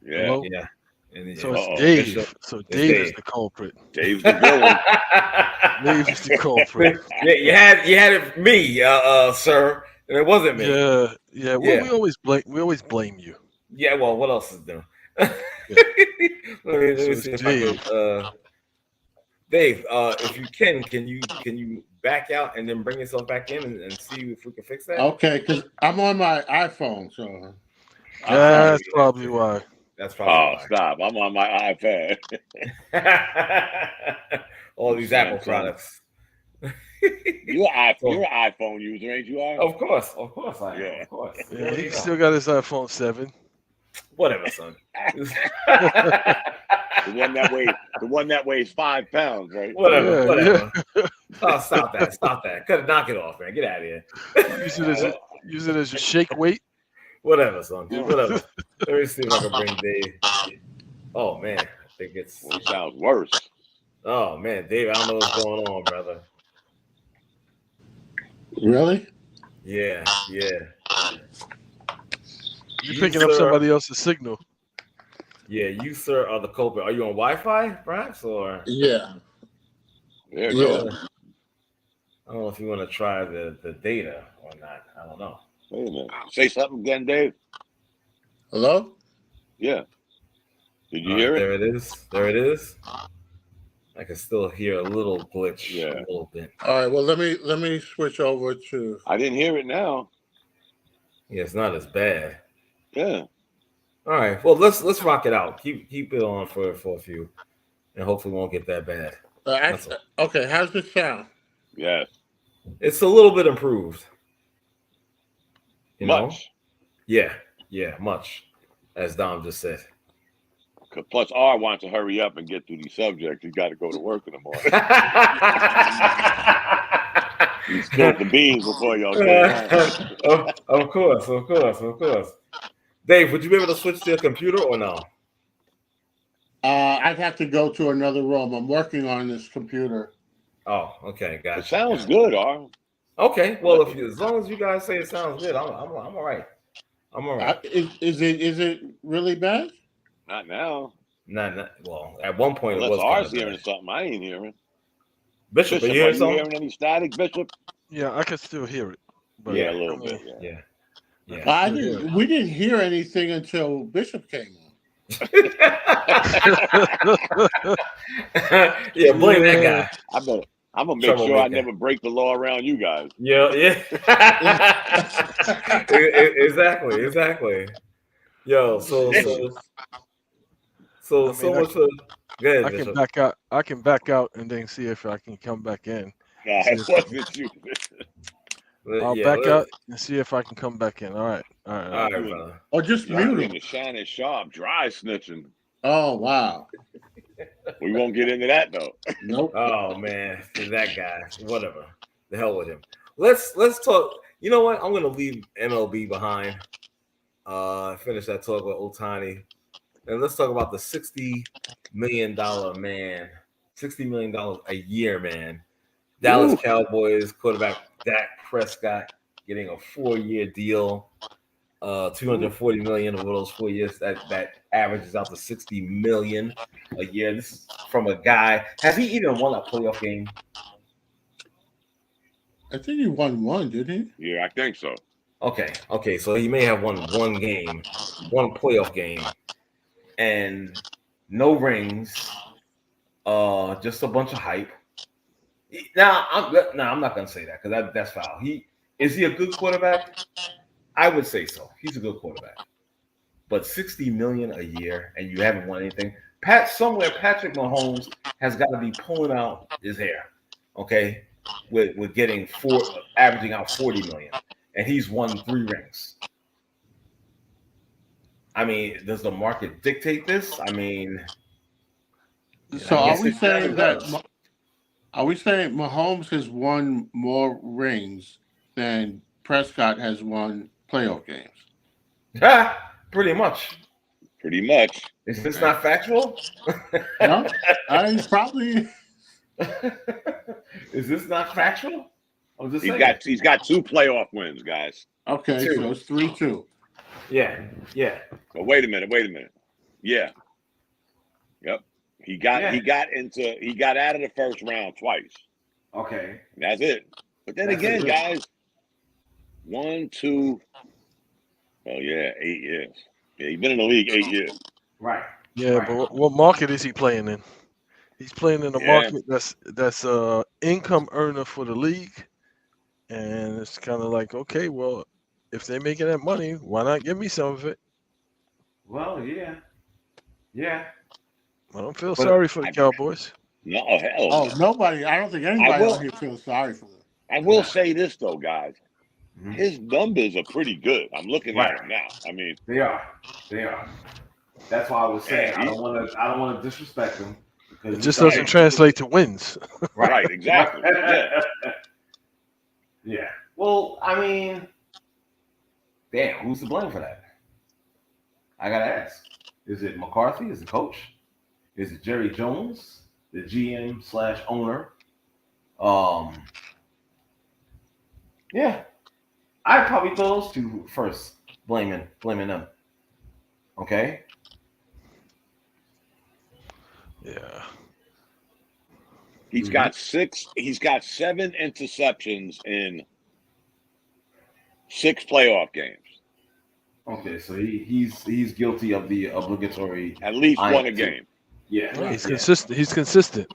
Yeah. Hello? Yeah. And, So it's Dave. Bishop. So Dave is the culprit. Dave's the villain. Dave is the culprit. Yeah, you had it me, sir, and it wasn't me. Yeah. We always blame you. Yeah. Well, what else is new? Let me see if I can, Dave, if you can you back out and then bring yourself back in and see if we can fix that? Okay, because I'm on my iPhone, so That's probably why. That's probably why. Stop. I'm on my iPad. All these Apple products. You're an iPhone user, ain't you? Of course I am. Yeah. Of course. Yeah, he still got his iPhone 7. Whatever, son. The one that weighs 5 pounds, right? Whatever. Yeah. Oh, stop that. Knock it off, man. Get out of here. Use it as a shake weight. Whatever, son. Whatever. Let me see if I can bring Dave. Oh man, I think it sounds worse. Oh man, Dave, I don't know what's going on, brother. Really? Yeah. You're picking up somebody else's signal. Yeah, you, sir, are the culprit. Are you on Wi-Fi, perhaps, or? Yeah. There you go. I don't know if you want to try the data or not. I don't know. Wait a minute. Say something again, Dave. Hello? Yeah. Did you hear it? There it is. I can still hear a little glitch. Yeah. A little bit. All right. Well, let me switch over to. I didn't hear it now. Yeah, it's not as bad. Yeah. All right. Well, let's rock it out. Keep it on for a few, and hopefully it won't get that bad. Okay. How's this sound? Yes. It's a little bit improved. You know? Yeah, much, as Dom just said. Plus, R wants to hurry up and get through these subjects. He's got to go to work in the morning. He spilled the beans before y'all go. Of course. Dave, would you be able to switch to your computer or no? I'd have to go to another room. I'm working on this computer. Oh, okay, gotcha. It sounds good, R. Okay, well, as long as you guys say it sounds good, I'm all right. I'm all right. Is it really bad? Not now. Not well. At one point, unless it was R's hearing something I ain't hearing. Bishop, are you hearing something? Hearing any static, Bishop? Yeah, I can still hear it. But a little bit. Yeah. We didn't hear anything until Bishop came on. Yeah, blame that guy. I'm gonna make sure I never break the law around you guys. Yeah. Exactly. Yo, so much for. Go ahead, I can back out. I can back out and then see if I can come back in. Nah, it wasn't you. I'll back out and see if I can come back in. All right, brother. Or just mute him. The shining sharp, dry snitching. Oh wow. We won't get into that though. Nope. Oh man, that guy. Whatever. The hell with him. Let's talk. You know what? I'm gonna leave MLB behind. Finish that talk with Ohtani. And let's talk about the $60 million man. $60 million a year, man. Dallas Cowboys quarterback Dak Prescott getting a 4-year deal. $240 million over those 4 years. That averages out to $60 million a year. This is from a guy. Has he even won a playoff game? I think he won one, didn't he? Yeah, I think so. Okay. So he may have won one playoff game, and no rings. Just a bunch of hype. Now, I'm not gonna say that because that's foul. Is he a good quarterback? I would say so. He's a good quarterback. But $60 million a year and you haven't won anything. Patrick Mahomes has got to be pulling out his hair, okay, with averaging out $40 million, and he's won 3 rings. I mean, does the market dictate this? I mean, so are we saying Mahomes has won more rings than Prescott has won playoff games? Pretty much. Is this not factual? No, he's probably. Is this not factual? I'm just saying. He's got 2 playoff wins, guys. Okay, 2. So it's 3-2. Yeah. But wait a minute. Yeah. Yep. He got out of the first round twice. Okay. That's it. But then again, guys, 1, 2. Oh yeah, 8 years. Yeah, he's been in the league 8 years. Right. Yeah, right. But what market is he playing in? He's playing in a market that's income earner for the league, and it's kind of like, okay, well, if they're making that money, why not give me some of it? Well, yeah. I don't feel sorry for the Cowboys. No, hell. Oh, nobody. I don't think anybody out here feels sorry for them. I will say this though, guys. His numbers are pretty good. I'm looking at him now. I mean, they are. That's why I was saying I don't want to disrespect him. It just doesn't translate to wins. Right, exactly. Yeah. Well, I mean, damn, who's to blame for that? I gotta ask. Is it McCarthy? Is it coach? Is it Jerry Jones, the GM/owner? Yeah. I'd probably throw those 2 first, blaming them. Okay? Yeah. He's got 7 interceptions in 6 playoff games. Okay, so he's guilty of the obligatory at least one a game. Yeah. He's consistent. He's consistent.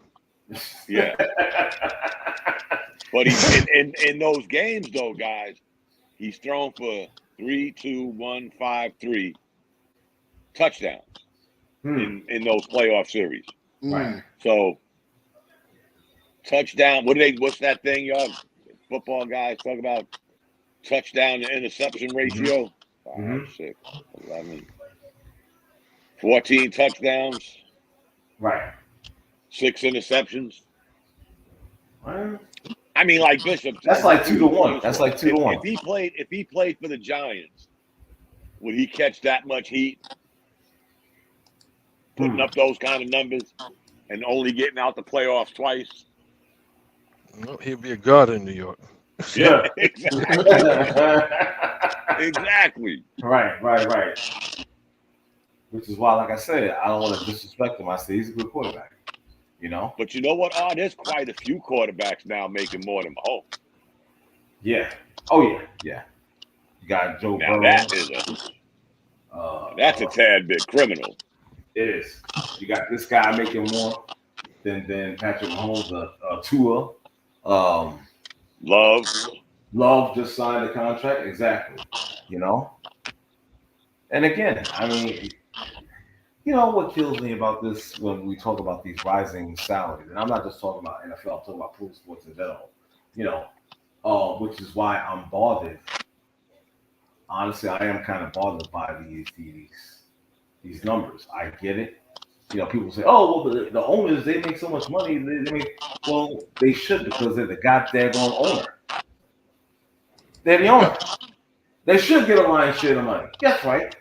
Yeah. But he's in those games though, guys. He's thrown for 3, 2, 1, 5, 3 touchdowns in those playoff series. Right. So touchdown. What's that thing y'all football guys talk about? Touchdown to interception ratio. 5, 6, 11, 14 touchdowns. Right. 6 interceptions. Well, I mean, like Bishop. That's like 2 to 1. That's like 2 to 1. If he played for the Giants, would he catch that much heat? Putting up those kind of numbers and only getting out the playoffs twice? Well, he'll be a god in New York. Yeah. Exactly. Right. Which is why, like I said, I don't want to disrespect him. I say he's a good quarterback. You know? But you know what? There's quite a few quarterbacks now making more than Mahomes. Yeah. Oh, yeah. You got Joe Burrow. That's a tad bit criminal. It is. You got this guy making more than Patrick Mahomes, Tua. Love just signed a contract. Exactly. You know? And again, I mean, you know what kills me about this when we talk about these rising salaries, and I'm not just talking about NFL, I'm talking about pro sports in general, you know, which is why I'm bothered. Honestly, I am kind of bothered by these numbers. I get it. You know, people say, "Oh, well, the owners they make so much money. They make well, they should because they're the goddamn owner. They're the owner. They should get a lion's share of the money. That's right.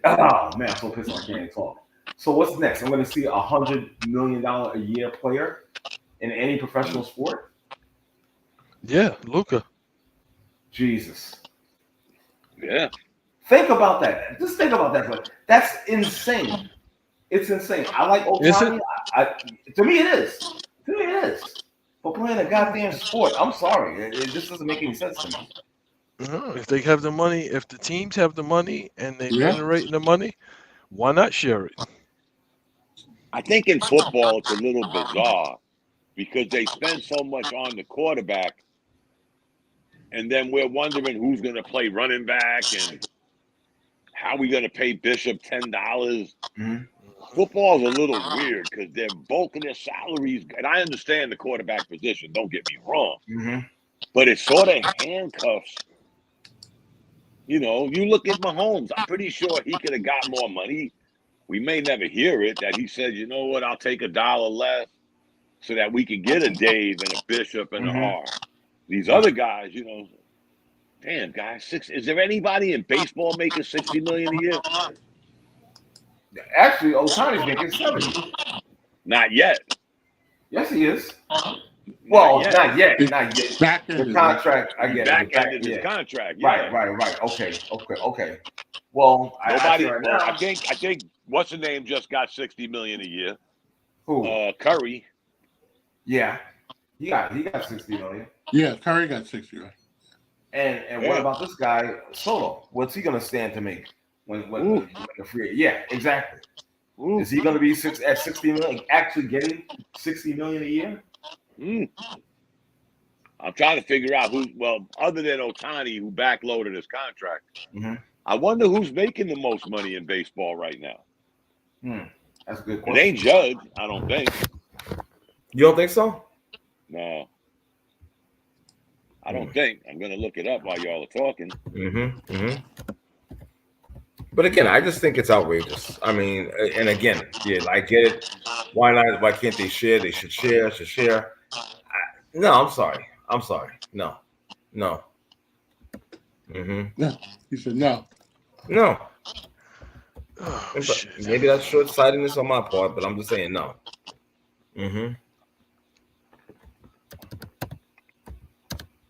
Oh man, I'm so pissed off I can't even talk. So what's next? I'm going to see $100 million a year player in any professional sport. Yeah, Luka. Jesus. Yeah. Think about that. Just think about that. That's insane. It's insane. I like Ohtani. To me, it is. To me, it is. For playing a goddamn sport, I'm sorry. It just doesn't make any sense to me. No, if they have the money, if the teams have the money and they're generating the money, why not share it? I think in football it's a little bizarre because they spend so much on the quarterback, and then we're wondering who's going to play running back and how we going to pay Bishop $10. Mm-hmm. Football's a little weird because they're bulking their salaries, and I understand the quarterback position. Don't get me wrong, but it sort of handcuffs. You know, you look at Mahomes. I'm pretty sure he could have got more money. We may never hear it that he said, "You know what? I'll take $1 less so that we can get a Dave and a Bishop and a R." These other guys, you know, damn guys, is there anybody in baseball making $60 million a year? Actually, Ohtani's making 70. Not yet. Yes, he is. Well, not yet. Back the contract, I get back ended his contract. Yeah. Right. Okay. Well, I think what's the name just got $60 million a year. Who? Curry. Yeah, he got 60 million. Yeah, Curry got 60 million. And what about this guy Soto? What's he gonna stand to make when a free? Yeah, exactly. Is he gonna be at 60 million? Actually getting 60 million a year? I'm trying to figure out who. Well, other than Ohtani, who backloaded his contract, I wonder who's making the most money in baseball right now. That's a good question. It ain't Judge, I don't think. You don't think so? No, I don't think. I'm gonna look it up while y'all are talking. But again, I just think it's outrageous. I mean, and again, yeah, I get it. Why not? Why can't they share? They should share. No, I'm sorry. No. No, he said no. Oh, maybe that's short-sightedness on my part, but I'm just saying no.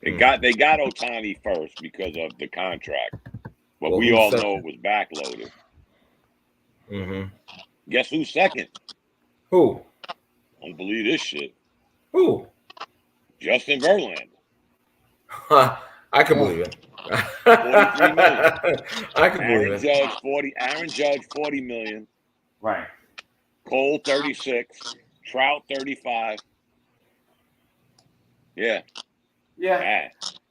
They got Ohtani first because of the contract, but we all know it was backloaded. Guess who's second? Who? Don't believe this shit. Who? Justin Verlander. I can believe it. 43 million. I can believe it. Aaron Judge, 40 million. Right. Cole, 36. Trout, 35. Yeah.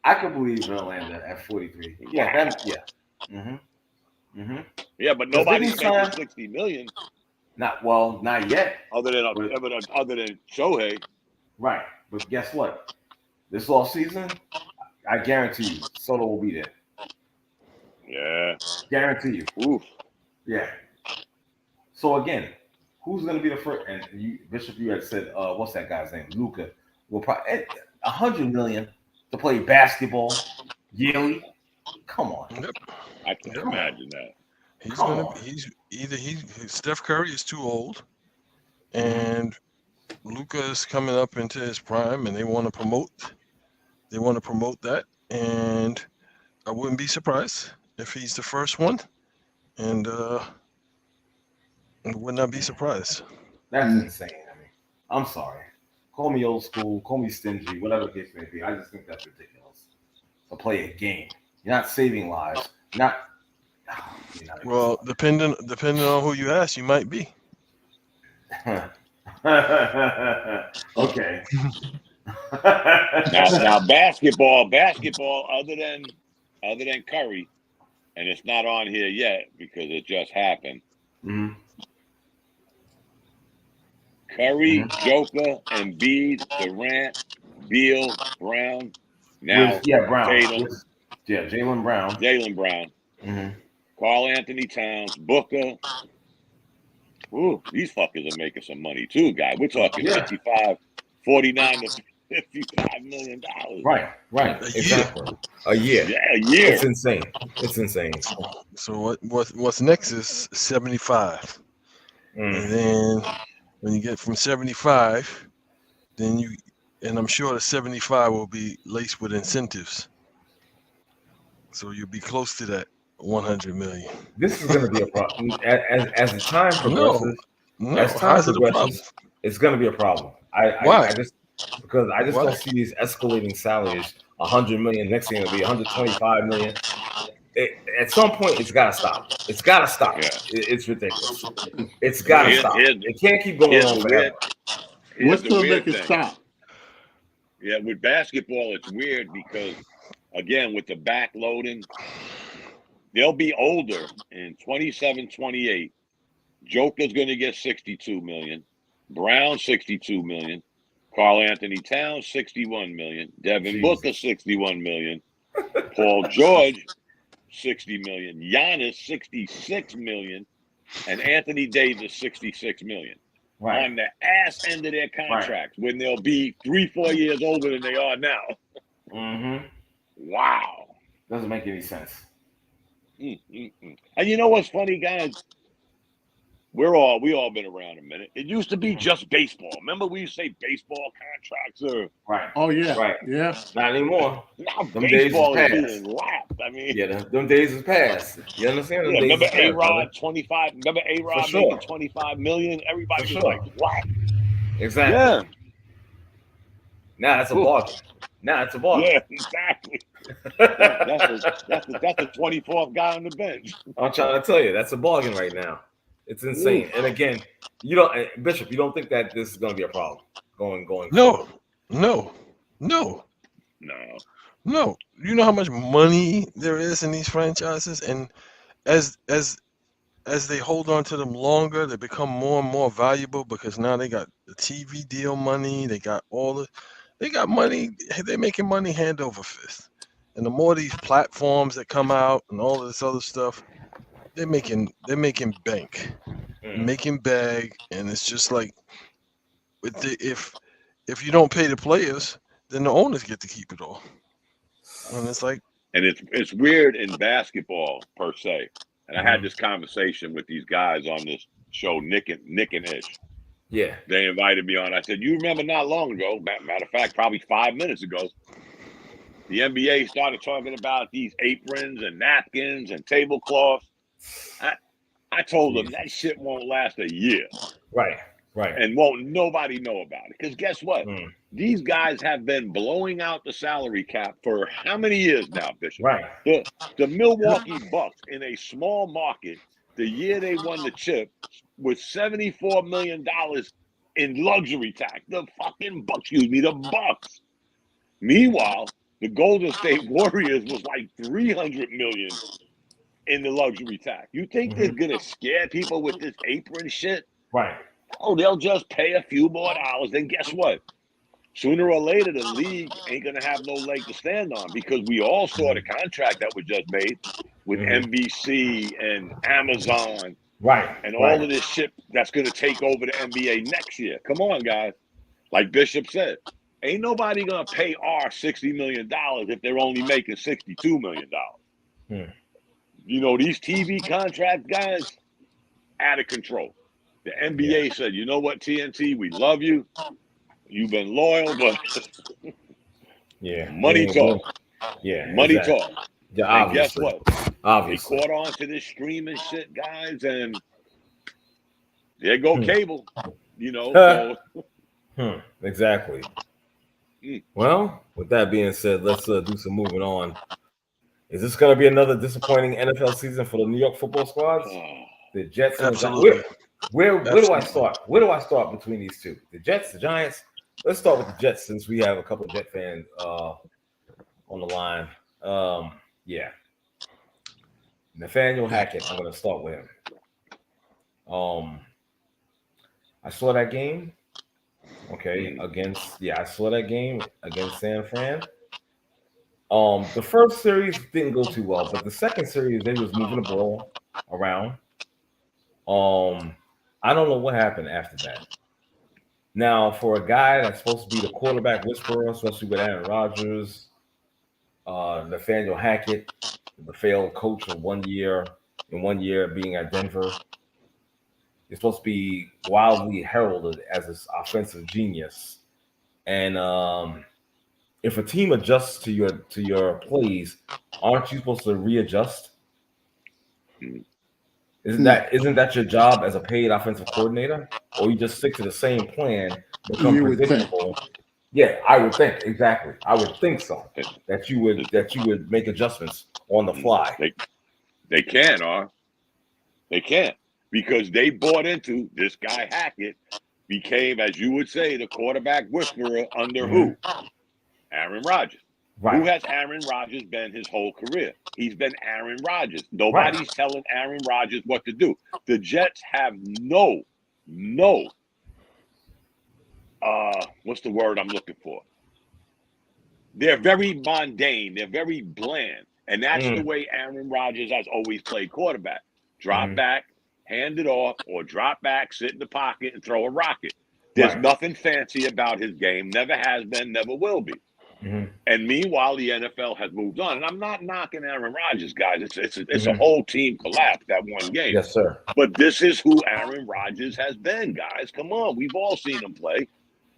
I can believe Verlander at 43. Yeah. Yeah, but nobody's making 60 million. Not yet. Other than Shohei. Right. But guess what? This offseason, I guarantee you, Soto will be there. Yeah. Guarantee you. Oof. Yeah. So again, who's going to be the first? And Bishop, you had said, what's that guy's name? Luka. Will probably $100 million to play basketball yearly. Come on. I can't imagine that. Steph Curry is too old, and Luka is coming up into his prime, and they want to promote that, and I wouldn't be surprised if he's the first one, and would not be surprised. That's insane. I mean, I'm sorry. Call me old school, call me stingy, whatever the case may be. I just think that's ridiculous. To play a game, you're not saving lives. Well, depending on who you ask, you might be. Okay. Now basketball. Other than Curry, and it's not on here yet because it just happened. Mhm. Curry, Joker, Embiid, Durant, Beal, Brown. Now Brown. Tatum, Jaylen Brown. Jaylen Brown, Mhm. Karl Anthony Towns, Booker. Ooh, these fuckers are making some money too, guy. We're talking 49 to $55 million. Right. Exactly. A year. Yeah, a year. It's insane. So what's next is 75, and then when you get from 75, then I'm sure the 75 will be laced with incentives, so you'll be close to that 100 million. This is going to be a problem as the time progresses. As time progresses, it's going to be a problem. Why? I just don't see these escalating salaries. 100 million. Next thing it'll be 125 million. At some point, it's got to stop. Yeah. It's ridiculous. It's got to stop. It can't keep going on forever. What's going to make it stop? Yeah, with basketball, it's weird because, again, with the backloading, they'll be older in 27, 28. Joker's going to get 62 million. Brown, 62 million. Karl Anthony Towns, 61 million. Devin Booker, 61 million. Paul George, 60 million. Giannis, 66 million. And Anthony Davis, 66 million. Right. On the ass end of their contracts, when they'll be 3-4 years older than they are now. Mm-hmm. Wow. Doesn't make any sense. And you know what's funny, guys? We all been around a minute. It used to be just baseball. Remember we used to say baseball contracts are right. Oh yeah, right. Yeah. Not anymore. Now them baseball days is being lapped. I mean, them days is past. You understand? Them days remember is past, A-Rod 25. Remember A-Rod making 25 million. Everybody was like, "What?" Exactly. Yeah. Now that's a bargain. Yeah, exactly. that's the 24th guy on the bench. I'm trying to tell you, that's a bargain right now. It's insane. Ooh. And again, Bishop, you don't think that this is going to be a problem going No. forward? No. You know how much money there is in these franchises, and as they hold on to them longer, they become more and more valuable because now they got the TV deal money. They got money. They're making money hand over fist. And the more these platforms that come out and all of this other stuff, they're making bank, making bag, and it's just like if you don't pay the players, then the owners get to keep it all. And it's like, and it's weird in basketball per se. And I had this conversation with these guys on this show, Nick and Ish. Yeah, they invited me on. I said, "You remember not long ago? Matter of fact, probably 5 minutes ago, the NBA started talking about these aprons and napkins and tablecloths." I told them that shit won't last a year. Right. And won't nobody know about it. Because guess what? These guys have been blowing out the salary cap for how many years now, Bishop? Right. The Milwaukee Bucks in a small market, the year they won the chip, with $74 million in luxury tax. The Bucks. Meanwhile, the Golden State Warriors was like $300 million in the luxury tax. You think they're gonna scare people with this apron shit? Right. Oh, they'll just pay a few more dollars. Then guess what? Sooner or later, the league ain't gonna have no leg to stand on because we all saw the contract that was just made with NBC and Amazon, and all of this shit that's gonna take over the NBA next year. Come on, guys. Like Bishop said, ain't nobody gonna pay our $60 million if they're only making $62 million. You know, these TV contract guys, out of control. The NBA said, "You know what, TNT, we love you. You've been loyal, but money talk. Money talk." Yeah, and guess what? Obviously. They caught on to this streaming shit, guys, and there go cable. You know. Exactly. Well, with that being said, let's do some moving on. Is this going to be another disappointing NFL season for the New York football squads? The Jets. Absolutely. Where do I start? Where do I start between these two? The Jets, the Giants. Let's start with the Jets since we have a couple of Jet fans on the line. Yeah, Nathaniel Hackett. I'm going to start with him. I saw that game. Okay, I saw that game against San Fran. The first series didn't go too well, but the second series they was moving the ball around. I don't know what happened after that. Now, for a guy that's supposed to be the quarterback whisperer, especially with Aaron Rodgers, Nathaniel Hackett, the failed coach of 1 year being at Denver, is supposed to be wildly heralded as this offensive genius. And if a team adjusts to your plays, aren't you supposed to readjust? Isn't that your job as a paid offensive coordinator? Or you just stick to the same plan, become predictable? Yeah, I would think exactly. I would think so. That you would make adjustments on the fly. They can't, They can't, because they bought into this guy Hackett became, as you would say, the quarterback whisperer under who? Aaron Rodgers. Right. Who has Aaron Rodgers been his whole career? He's been Aaron Rodgers. Nobody's telling Aaron Rodgers what to do. The Jets have no, what's the word I'm looking for? They're very mundane. They're very bland. And that's the way Aaron Rodgers has always played quarterback. Drop back, hand it off, or drop back, sit in the pocket, and throw a rocket. There's nothing fancy about his game. Never has been, never will be. And meanwhile, the NFL has moved on. And I'm not knocking Aaron Rodgers, guys. It's a whole team collapse that one game. Yes, sir. But this is who Aaron Rodgers has been, guys. Come on. We've all seen him play.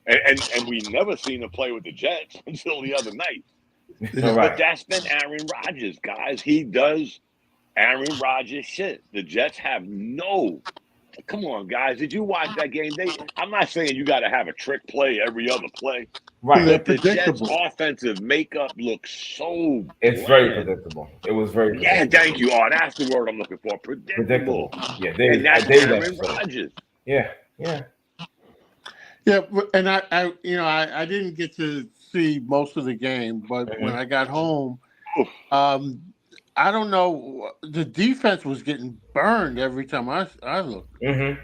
And we never seen him play with the Jets until the other night. But that's been Aaron Rodgers, guys. He does Aaron Rodgers shit. The Jets have no. Come on, guys. Did you watch that game? I'm not saying you got to have a trick play every other play. Right. But the Jets' offensive makeup looks so It's very predictable. It was very predictable. Yeah, thank you, That's the word I'm looking for. Predictable. Yeah, and that's Aaron Rodgers. Yeah. Yeah, and I didn't get to see most of the game, but when I got home, I don't know. The defense was getting burned every time I looked. I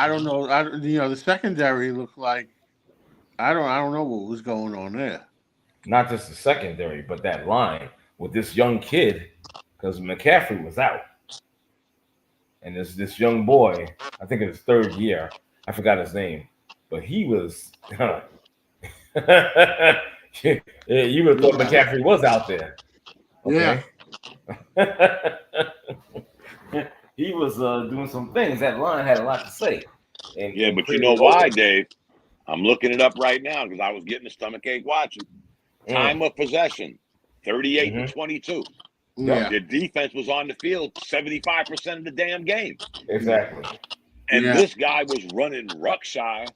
don't know. The secondary looked like I don't know what was going on there. Not just the secondary, but that line with this young kid, because McCaffrey was out, and this young boy, I think in his third year, I forgot his name, but he was. You would have thought McCaffrey was out there. Okay. Yeah. He was doing some things. That line had a lot to say. And but you know why, Dave? I'm looking it up right now because I was getting a stomachache watching. Time of possession, 38 to 22. Yeah. The defense was on the field 75% of the damn game. Exactly. And this guy was running ruckshire.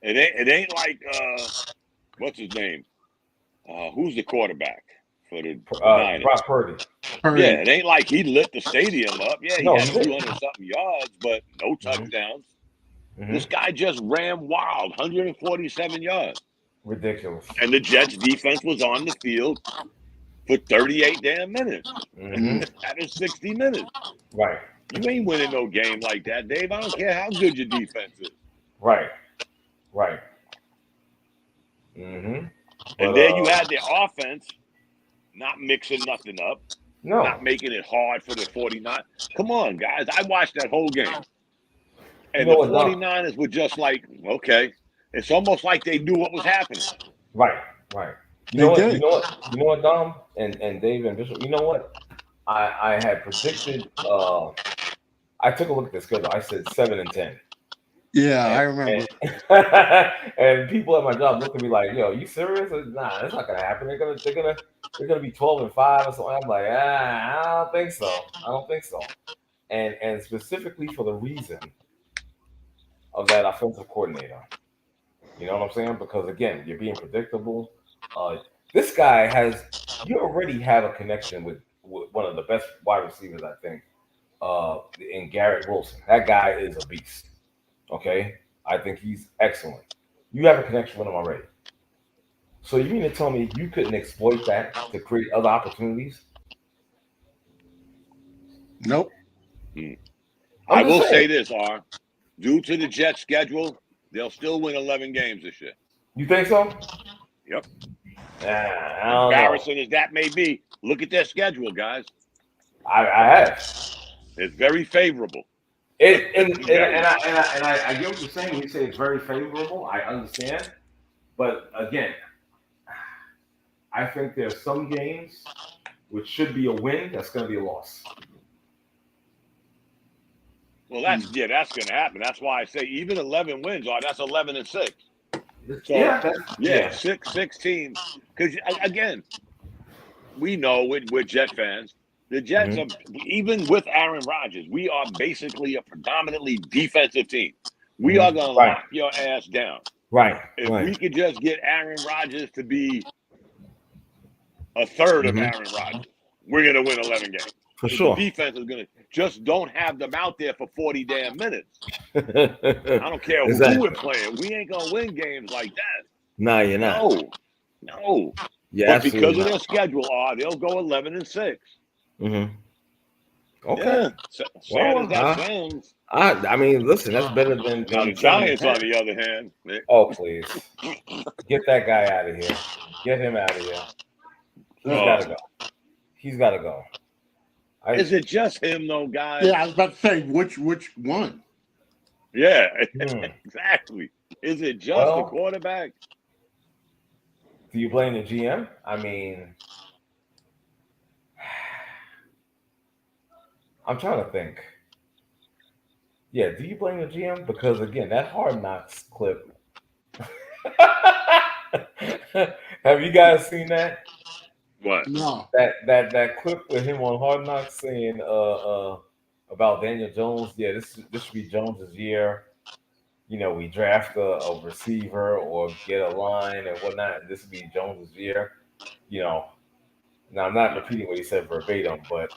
It ain't like what's his name? Who's the quarterback for the Niners? Brock Purdy. Yeah, it ain't like he lit the stadium up. Yeah, he had 200-something yards, but no touchdowns. This guy just ran wild, 147 yards. Ridiculous. And the Jets defense was on the field for 38 damn minutes. Out of 60 minutes. Right. You ain't winning no game like that, Dave. I don't care how good your defense is. Right. And then you had the offense not mixing nothing up. No. Not making it hard for the 49. Come on, guys. I watched that whole game. And the 49ers were just like, okay. It's almost like they knew what was happening. Right. You know what, Dom and Dave and Bishop, you know what? I had predicted I took a look at the schedule. I said 7-10. Yeah, I remember. And people at my job looked at me like, "Yo, you serious?" Nah, that's not gonna happen. They're gonna be 12-5 or something. I'm like, I don't think so. And specifically for the reason of that offensive coordinator. You know what I'm saying? Because again, you're being predictable. This guy you already have a connection with one of the best wide receivers, I think, in Garrett Wilson. That guy is a beast. Okay, I think he's excellent. You have a connection with him already. So you mean to tell me you couldn't exploit that to create other opportunities? Nope. I will say this, due to the Jets schedule, they'll still win 11 games this year. You think so? Yep. Embarrassing as that may be, look at their schedule, guys. I have. It's very favorable. And I get what you're saying when you say it's very favorable. I understand. But again, I think there's some games which should be a win that's going to be a loss. Well, that's going to happen. That's why I say even 11 wins, that's 11-6. So, 6 teams. Because again, we know we're Jet fans. The Jets are, even with Aaron Rodgers, we are basically a predominantly defensive team. We are going to lock your ass down. Right. If we could just get Aaron Rodgers to be a third of Aaron Rodgers, we're going to win 11 games. For sure. The defense is going to just don't have them out there for 40 damn minutes. I don't care who we're playing. We ain't going to win games like that. No, you're not. No. Yeah, but because of their schedule, they'll go 11-6. Mm-hmm. Okay. Yeah. Sad as that sounds. I mean, listen, that's better than the Giants, on the other hand. Oh, please. Get that guy out of here. Get him out of here. He's got to go. Is it just him, though, guys? Yeah, I was about to say, which one? Yeah, exactly. Is it just the quarterback? Do you blame the GM? I mean, I'm trying to think. Yeah, do you blame the GM? Because, again, that Hard Knocks clip. Have you guys seen that? What? No. That clip with him on Hard Knocks saying about Daniel Jones. Yeah, this should be Jones's year. You know, we draft a receiver or get a line and whatnot. This would be Jones's year. You know, now I'm not repeating what he said verbatim, but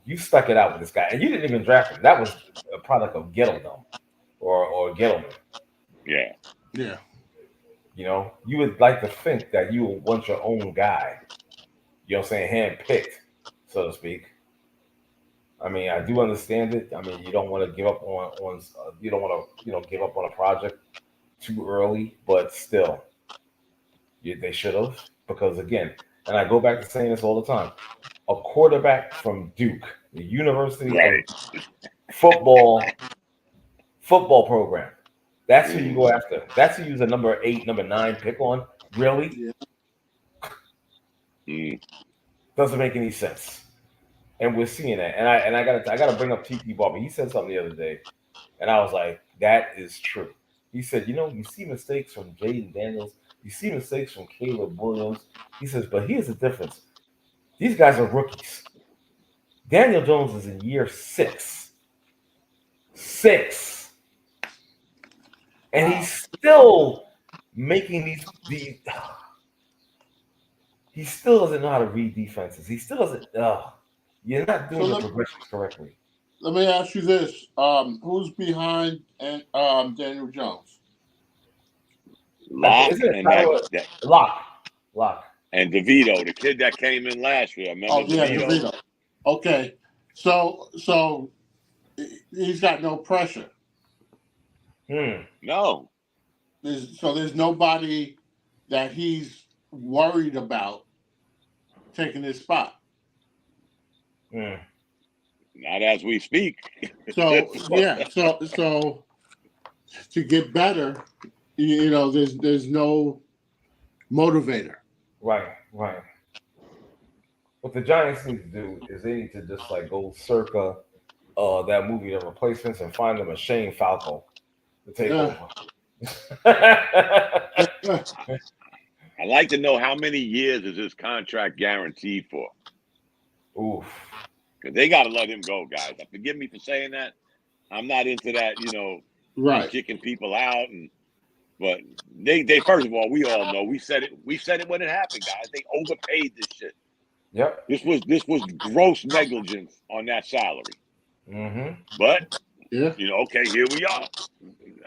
you stuck it out with this guy, and you didn't even draft him. That was a product of Gettledom or Gettleman. Yeah. Yeah. You know, you would like to think that you would want your own guy. You know what I'm saying? Hand-picked, so to speak. I mean, I do understand it. I mean, you don't want to give up on you don't want to, give up on a project too early, but still, they should have. Because, again, and I go back to saying this all the time, a quarterback from Duke, the University of football program. That's who you go after. That's who you use a number 8, number 9 pick on. Really? Yeah. Doesn't make any sense. And we're seeing that. And I gotta bring up Tiki Barber. He said something the other day, and I was like, that is true. He said, you see mistakes from Jaden Daniels, you see mistakes from Caleb Williams. He says, but here's the difference. These guys are rookies. Daniel Jones is in year 6. 6. And he's still making these he still doesn't know how to read defenses. He still doesn't you're not doing the progressions correctly. Let me ask you this. Who's behind Daniel Jones? Locke and DeVito, the kid that came in last year. Remember DeVito? Okay. So he's got no pressure. No. There's nobody that he's worried about taking his spot. Not as we speak. So So to get better, there's no motivator. Right. What the Giants need to do is they need to just go circa that movie, The Replacements, and find them a Shane Falco to take over. I'd like to know how many years is his contract guaranteed for. Oof. Because they got to let him go, guys. Forgive me for saying that. I'm not into that, right, kicking people out. But they first of all, we all know we said it when it happened, guys. They overpaid this shit. Yep. This was gross negligence on that salary. Mm-hmm. But Yeah. okay, here we are.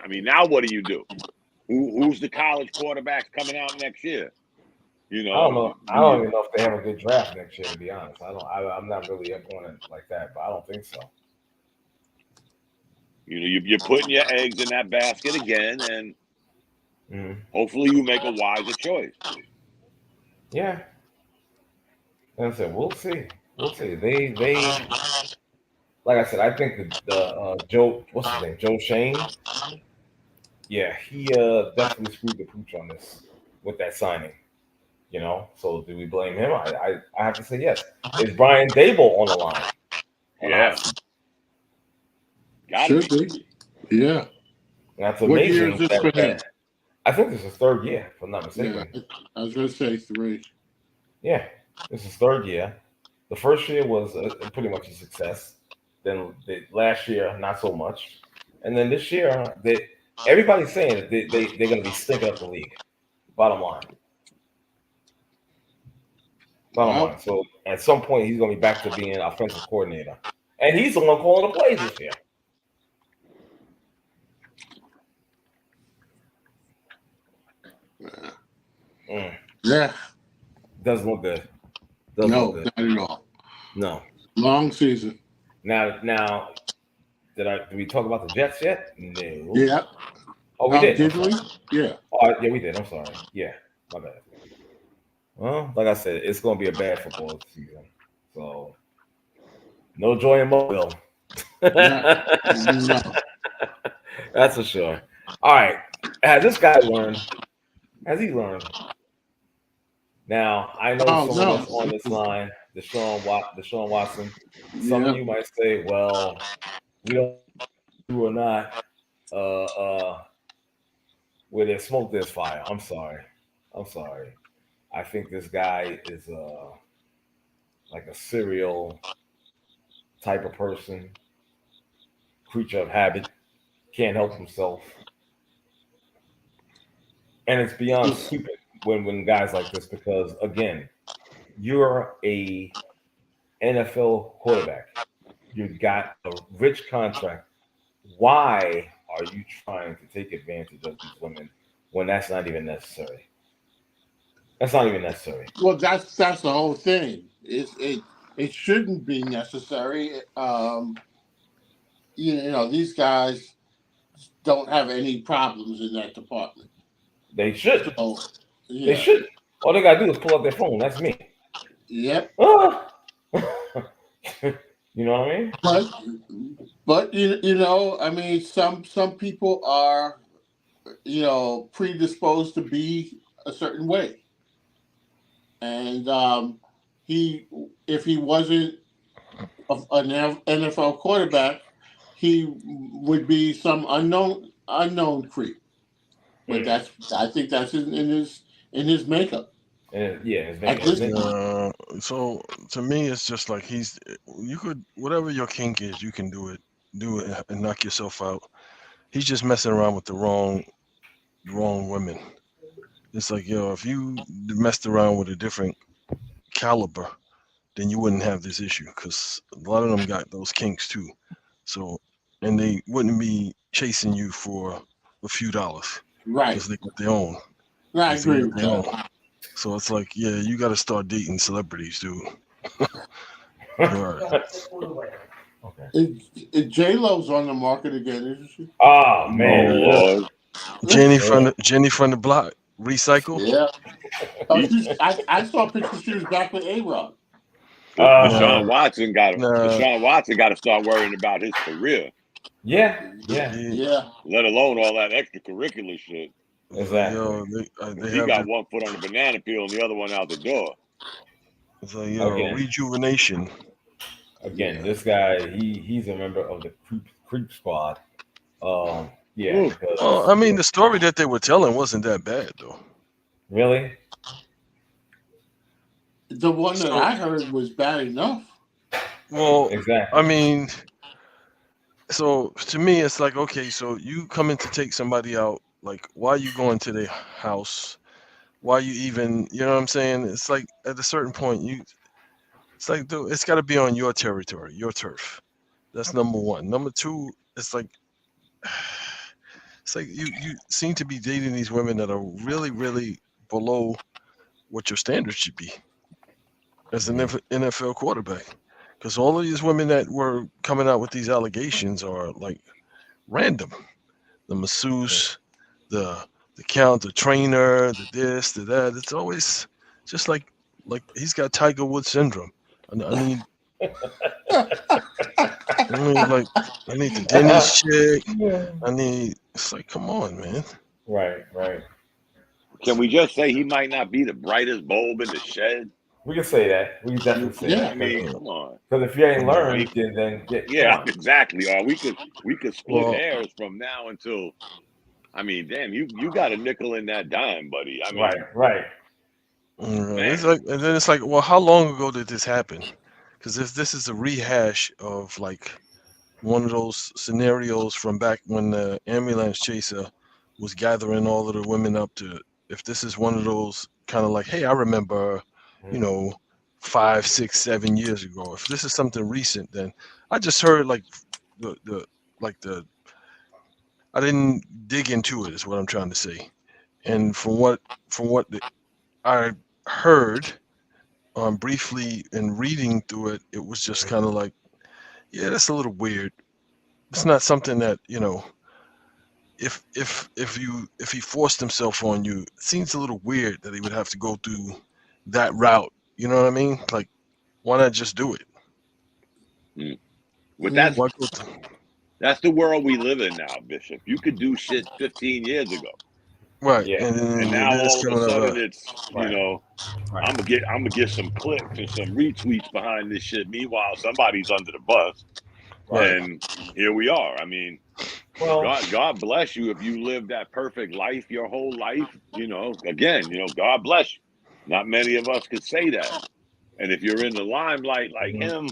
I mean, now what do you do? Who's the college quarterbacks coming out next year? I don't know. I don't even know if they have a good draft next year. To be honest, I'm not really up on it like that, but I don't think so. You're putting your eggs in that basket again, and hopefully you make a wiser choice. Yeah. Like I said, we'll see. We'll see. They like I said, I think the Joe, what's his name, Joe Shane. Yeah, he definitely screwed the pooch on this with that signing. So do we blame him? I have to say yes. Is Brian Dable on the line? Yeah, Should be. Yeah. That's What year amazing. is this for him? I think this is third year, if I'm not mistaken. Yeah, I was going to say 3. Yeah, this is third year. The first year was pretty much a success. Then last year, not so much. And then this year, everybody's saying that they're going to be stinking up the league. Bottom line. Line. So at some point, he's going to be back to being offensive coordinator. And he's the one calling the plays this year. Yeah. Doesn't look good. No, not at all. No. Long season. Now, did we talk about the Jets yet? No. Yeah. Oh, we did. Did we? Yeah. Oh, yeah, we did. I'm sorry. Yeah, my bad. Well, like I said, it's going to be a bad football season. So, no joy in Mudville. No. That's for sure. All right. Has this guy learned? Has he learned? Now, I know someone that's on this line, Deshaun Watson. Some of you might say, well, we don't do or not. Where there's smoke, there's fire. I'm sorry. I think this guy is like a serial type of person, creature of habit, can't help himself. And it's beyond stupid when guys like this, because again, you're a NFL quarterback. You got a rich contract. Why are you trying to take advantage of these women when that's not even necessary? That's not even necessary. Well, that's the whole thing. It shouldn't be necessary. These guys don't have any problems in that department. They should. So, They should. All they gotta do is pull up their phone. That's me. Yep. You know what I mean? But I mean, some people are, predisposed to be a certain way, and if he wasn't an NFL quarterback, he would be some unknown creep. But I think that's in his makeup. His makeup. So to me, it's just like you could, whatever your kink is, you can do it and knock yourself out. He's just messing around with the wrong women. It's like, if you messed around with a different caliber, then you wouldn't have this issue, because a lot of them got those kinks too. So, and they wouldn't be chasing you for a few dollars. Right. Because they got their own. I agree with that. So it's like, you got to start dating celebrities, dude. Okay. J-Lo's on the market again, isn't she? Oh man, Lord. Jenny from the block, recycle. Yeah. I saw pictures. She was back with A-Rod. Deshaun Watson got to start worrying about his career. Yeah. Let alone all that extracurricular shit. Exactly. He got one foot on the banana peel and the other one out the door. It's like, rejuvenation. Again, this guy, he's a member of the creep squad. Well, I mean, the story that they were telling wasn't that bad, though. Really? The one that I heard was bad enough. Well, exactly. I mean, so to me, it's like, okay, so you coming to take somebody out. Like, why are you going to their house? Why you even, you know what I'm saying? It's like, at a certain point, It's like, dude, it's got to be on your territory, your turf. That's number one. Number two, it's like you seem to be dating these women that are really, really below what your standards should be as an NFL quarterback. Because all of these women that were coming out with these allegations are like random. The masseuse, the the trainer, the this, the that. It's always just like he's got Tiger Woods syndrome. I need I need the Denny's chick. It's like, come on, man. Right. Can we just say he might not be the brightest bulb in the shed? We can say that. We can definitely say Yeah. that. I mean, come on. Because if you ain't Come on, learned, then Yeah, exactly. Or we could split Well- hairs from now until. I mean, damn, you got a nickel in that dime, buddy. I mean, right. It's like, and then it's like, well, how long ago did this happen? Because if this is a rehash of like one of those scenarios from back when the ambulance chaser was gathering all of the women up to, if this is one of those kind of like, hey, I remember, 5, 6, 7 years ago. If this is something recent, then I just heard like the I didn't dig into it, is what I'm trying to say. And from what I heard briefly in reading through it, it was just kind of like, yeah, that's a little weird. It's not something that, if he forced himself on you, it seems a little weird that he would have to go through that route. You know what I mean? Like, why not just do it? But Why go that's the world we live in now, Bishop. You could do shit 15 years ago, right? Yeah. and now then it's all of a coming up, sudden it's Right. I'm gonna get some clicks and some retweets behind this shit. Meanwhile, somebody's under the bus, right. and here we are. I mean, Well, God bless you if you live that perfect life your whole life. Again, God bless you. Not many of us could say that. And if you're in the limelight like him,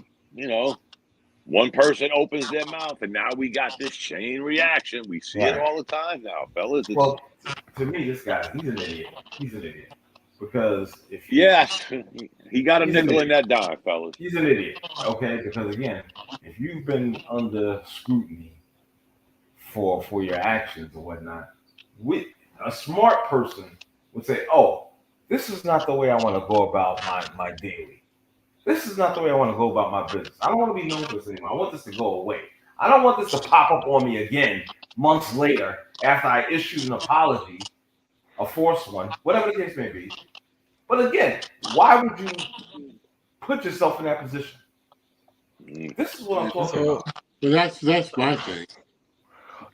one person opens their mouth, and now we got this chain reaction. We see it all the time now, fellas. well, to me, this guy, he's an idiot. He's an idiot. Because if Yes, he got a He's an nickel in idiot. that dime, fellas. he's an idiot, okay? Because again, if you've been under scrutiny for your actions or whatnot, with a smart person would say, "Oh, this is not the way I want to go about my daily. This is not the way I want to go about my business. I don't want to be known for this anymore. I want this to go away. I don't want this to pop up on me again months later after I issued an apology, a forced one, whatever the case may be." But again, why would you put yourself in that position? This is what I'm talking about. But that's my thing.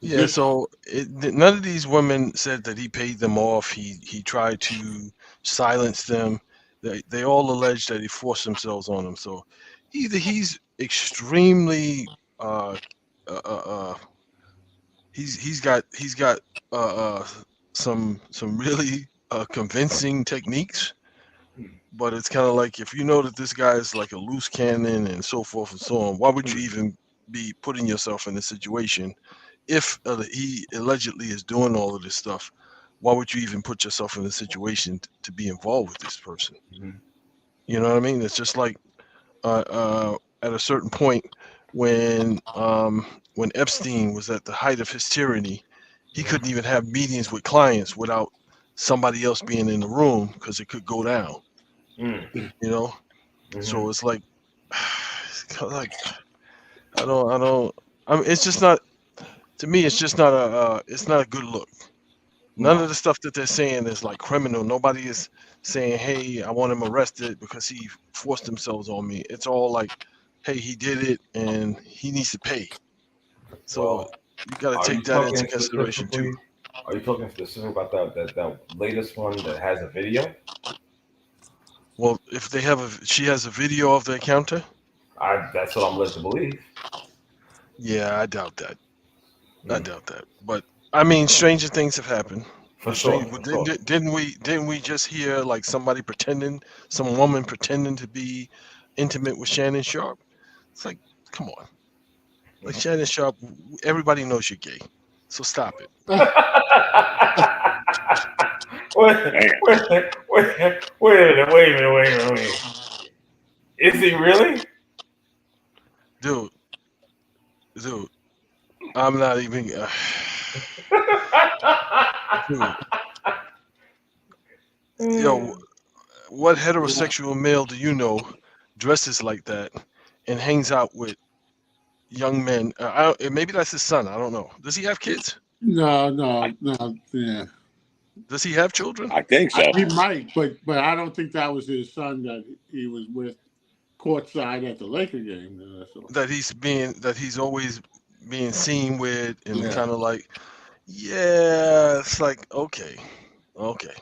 Yeah, so none of these women said that he paid them off. He tried to silence them. They all allege that he forced themselves on them. So either he's extremely he's got some really convincing techniques, but it's kind of like, if you know that this guy is like a loose cannon and so forth and so on, why would you even be putting yourself in this situation? If he allegedly is doing all of this stuff, why would you even put yourself in a situation to be involved with this person? You know what I mean? It's just like at a certain point when Epstein was at the height of his tyranny, he couldn't even have meetings with clients without somebody else being in the room because it could go down. So it's like, I mean, it's just not. To me, it's just not it's not a good look. None of the stuff that they're saying is like criminal. Nobody is saying, "Hey, I want him arrested because he forced himself on me." It's all like, "Hey, he did it, and he needs to pay." So you got to take that into consideration too. Are you talking specific about that latest one that has a video? Well, if they have she has a video of the encounter. That's what I'm led to believe. Yeah, I doubt that. But I mean, stranger things have happened. For sure. Didn't we just hear like some woman pretending to be intimate with Shannon Sharp? It's like, come on. Like, Shannon Sharp, everybody knows you're gay. So stop it. Wait a minute. Is he really? Dude, I'm not even. Dude, yo, what heterosexual male do you know dresses like that and hangs out with young men? Maybe that's his son. I don't know. Does he have kids? No. Yeah, Does he have children? I think so. he might, but I don't think that was his son that he was with courtside at the Laker game. That he's always being seen with, and Yeah. kind of like, yeah, it's like okay. Okay.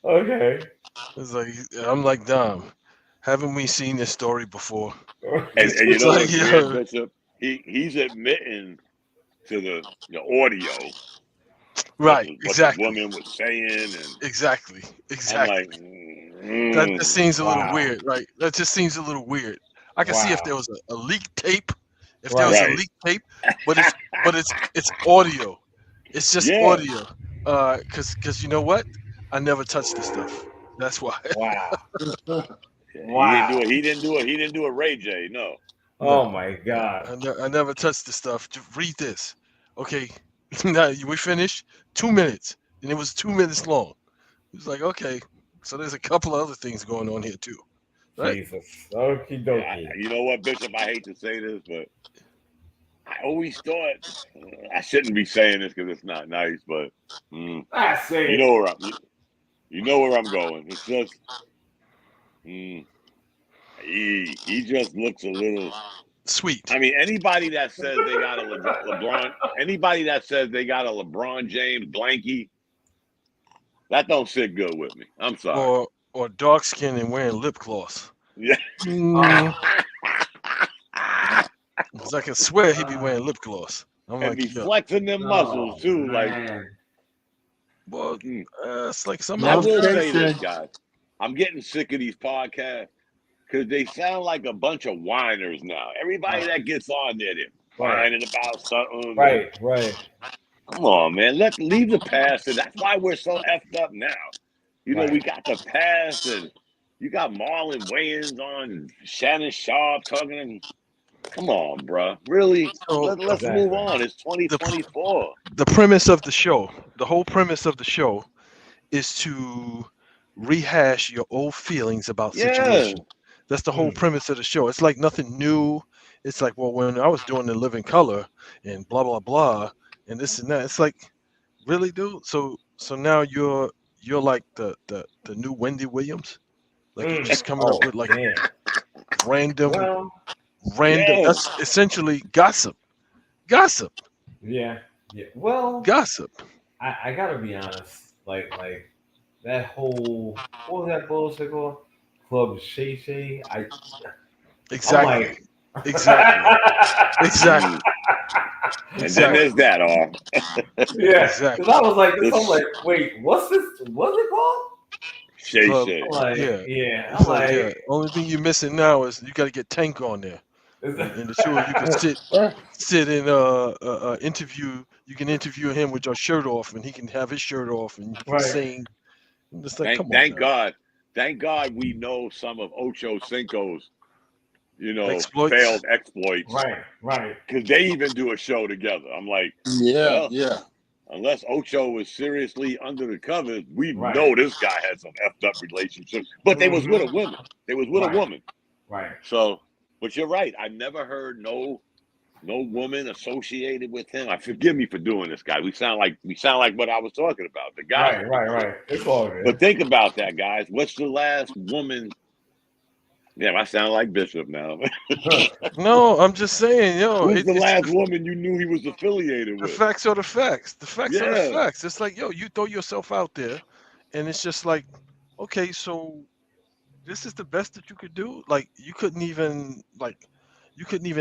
Okay. It's like I'm like, Dom, haven't we seen this story before? And you It's know like, what's yeah. weird, Bishop? He's admitting to the audio. Right, What exactly. the woman was saying, and Exactly. I'm like, That just seems a little Wow. weird, right? That just seems a little weird. I can see if Wow. there was a leaked tape, if Right. there was a Right. leaked tape, but it's audio. It's just Yeah. audio. Cause you know what? I never touched this stuff. That's why. Wow. Wow. He didn't do a Ray J. No. Oh my God. I never touched this stuff. Just read this. Okay. Now we finished 2 minutes, and it was 2 minutes long. It was like, okay, so there's a couple other things going on here too. Right? Jesus. Okie dokie. You know what, Bishop? I hate to say this, but I always thought I shouldn't be saying this because it's not nice. But I say you know where I'm going. It's just he just looks a little Sweet. I mean, anybody that says they got a LeBron James blankie, that don't sit good with me. I'm sorry. Or dark skin and wearing lip gloss. Yeah. Because I can swear he be wearing lip gloss. I'm And like, be yo, flexing them muscles too. man. well, it's like I somebody. will say this, guys. I'm getting sick of these podcasts because they sound like a bunch of whiners now. Everybody that gets on there, they're whining about something. Right. Come on, man. Let's leave the past. And that's why we're so effed up now. You know, we got the past, and you got Marlon Wayans on, and Shannon Sharp talking. And come on, bro. Really? Let's move on. It's 2024. The premise of the show, the whole premise of the show, is to rehash your old feelings about situations. That's the whole premise of the show. It's like nothing new. It's like, well, when I was doing The Living Color and blah blah blah and this and that, it's like, really, dude? So now you're like the new Wendy Williams, like you're just coming up with like random. That's essentially gossip. Yeah. Well, gossip. I gotta be honest. Like that whole what was that bullshit called? Club Shay. Exactly. Like, Exactly. And then there's that all. Yeah. Exactly. Because I was like, I'm like, wait, what's this? What's it called? Shay. Like, yeah. I'm like, yeah. Only thing you're missing now is you got to get Tank on there. And the two of you can sit in interview. You can interview him with your shirt off, and he can have his shirt off, and you can sing. And it's like, Thank God we know some of Ocho Cinco's, failed exploits. Right. Because they even do a show together. I'm like, yeah. Unless Ocho was seriously under the covers, we know this guy had some effed up relationships. But they was with a woman. They was with a woman. Right. So, but you're right. I never heard no woman associated with him. Forgive me for doing this, guy. We sound like what I was talking about. The guy. Right. It's all good. But think about that, guys. What's the last woman? Yeah, I sound like Bishop now. No, I'm just saying, who's the last woman you knew he was affiliated with? The facts are the facts. The facts are the facts. It's like, you throw yourself out there, and it's just like, okay, so this is the best that you could do. Like, you couldn't even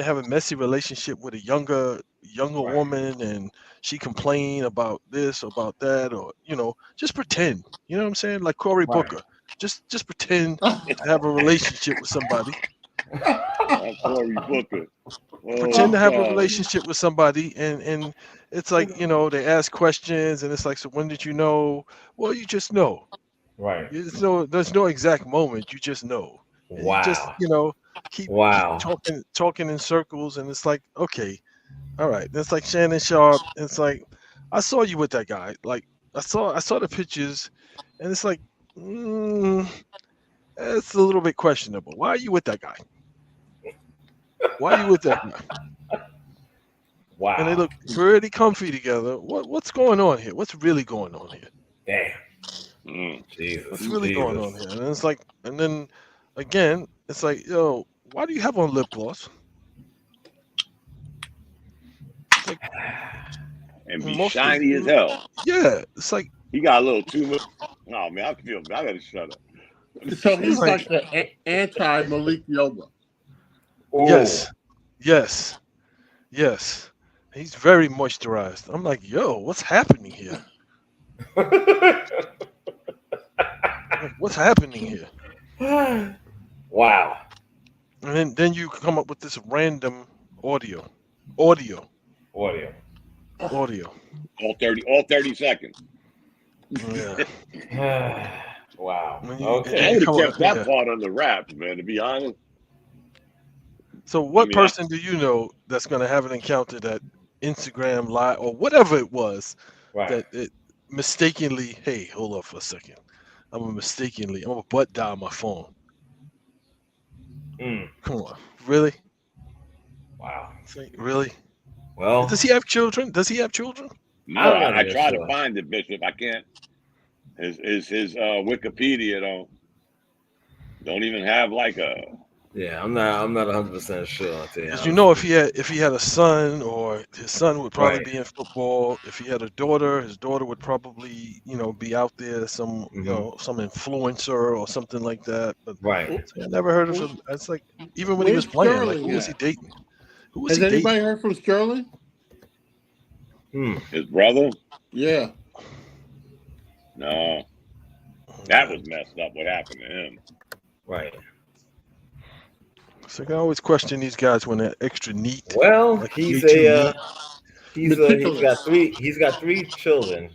have a messy relationship with a younger woman, and she complained about this, about that, or just pretend. You know what I'm saying? Like Cory Booker. Just pretend to have a relationship with somebody. Cory Booker. Pretend to have a relationship with somebody, and it's like, they ask questions, and it's like, so when did you know? Well, you just know. Right. There's no exact moment. You just know. And Wow. you just keep talking in circles, and it's like, okay, all right. It's like Shannon Sharp. It's like, I saw you with that guy. Like I saw the pictures, and it's like, it's a little bit questionable. Why are you with that guy? Why are you with that guy? Wow. And they look pretty comfy together. What's going on here? What's really going on here? Damn. Jesus. What's really going on here? And it's like, and then again, it's like, yo, why do you have on lip gloss? It's like, and be shiny as hell. Yeah, it's like he got a little too much. Oh man, I gotta shut up. So he's like the anti-Malik Yoba. Yes. He's very moisturized. I'm like, yo, what's happening here? What's happening here? Wow. And then you come up with this random audio. All 30 seconds. Yeah. Wow. Okay. I would have kept that part on the wraps, man, to be honest. So what person do you know that's going to have an encounter that Instagram Live or whatever it was that it mistakenly, hey, hold up for a second. I'm going to butt dial my phone. Come on. Really? Wow. Really? Well, does he have children? No, I tried to find it, Bishop. I can't. His Wikipedia don't even have like a. Yeah, I'm not 100% sure. Because if he had a son, or his son would probably be in football. If he had a daughter, his daughter would probably be out there, some some influencer or something like that. But I never heard of him. It's like even when he was playing, like who was he dating? Has anybody heard from Sterling? His brother? Yeah. No, that was messed up. What happened to him? Right. So I always question these guys when they're extra neat. Well, like he's got three children.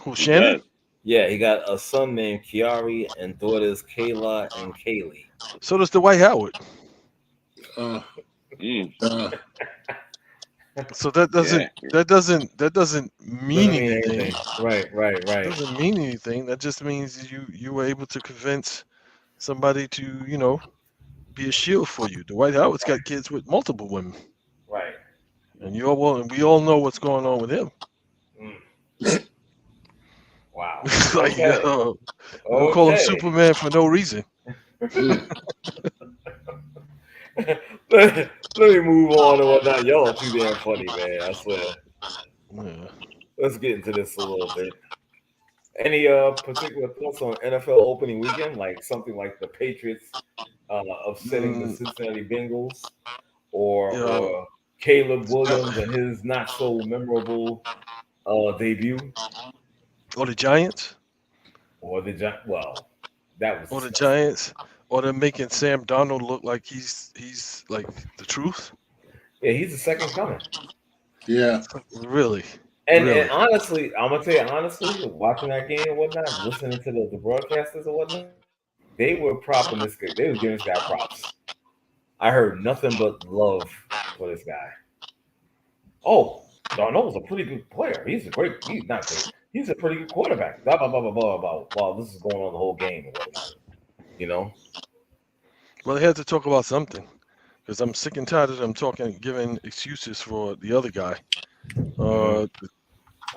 Who, Shannon? Yeah, he got a son named Kiari and daughters Kayla and Kaylee. So does Dwight Howard. So that doesn't mean anything. Right. Doesn't mean anything. That just means you were able to convince somebody to be a shield for you. Dwight Howard's got kids with multiple women. Right. And we all know what's going on with him. Wow. Like, don't call him Superman for no reason. Let me move on and whatnot. Y'all are too damn funny, man. I swear. Yeah. Let's get into this a little bit. Any particular thoughts on NFL opening weekend? Like something like the Patriots upsetting the Cincinnati Bengals, or Caleb Williams and his not so memorable debut, or the Giants, or the Giants. Well, that was or the Giants, or they're making Sam Darnold look like he's like the truth. Yeah, he's the second coming. Yeah, really. And honestly, I'm gonna tell you honestly, watching that game and whatnot, listening to the broadcasters and whatnot, they were propping this guy. They were giving this guy props. I heard nothing but love for this guy. Oh, Darnold's a pretty good player. He's not great. He's a pretty good quarterback. Blah blah blah blah blah blah. Wow, this is going on the whole game and whatnot. Well, they had to talk about something because I'm sick and tired of them giving excuses for the other guy.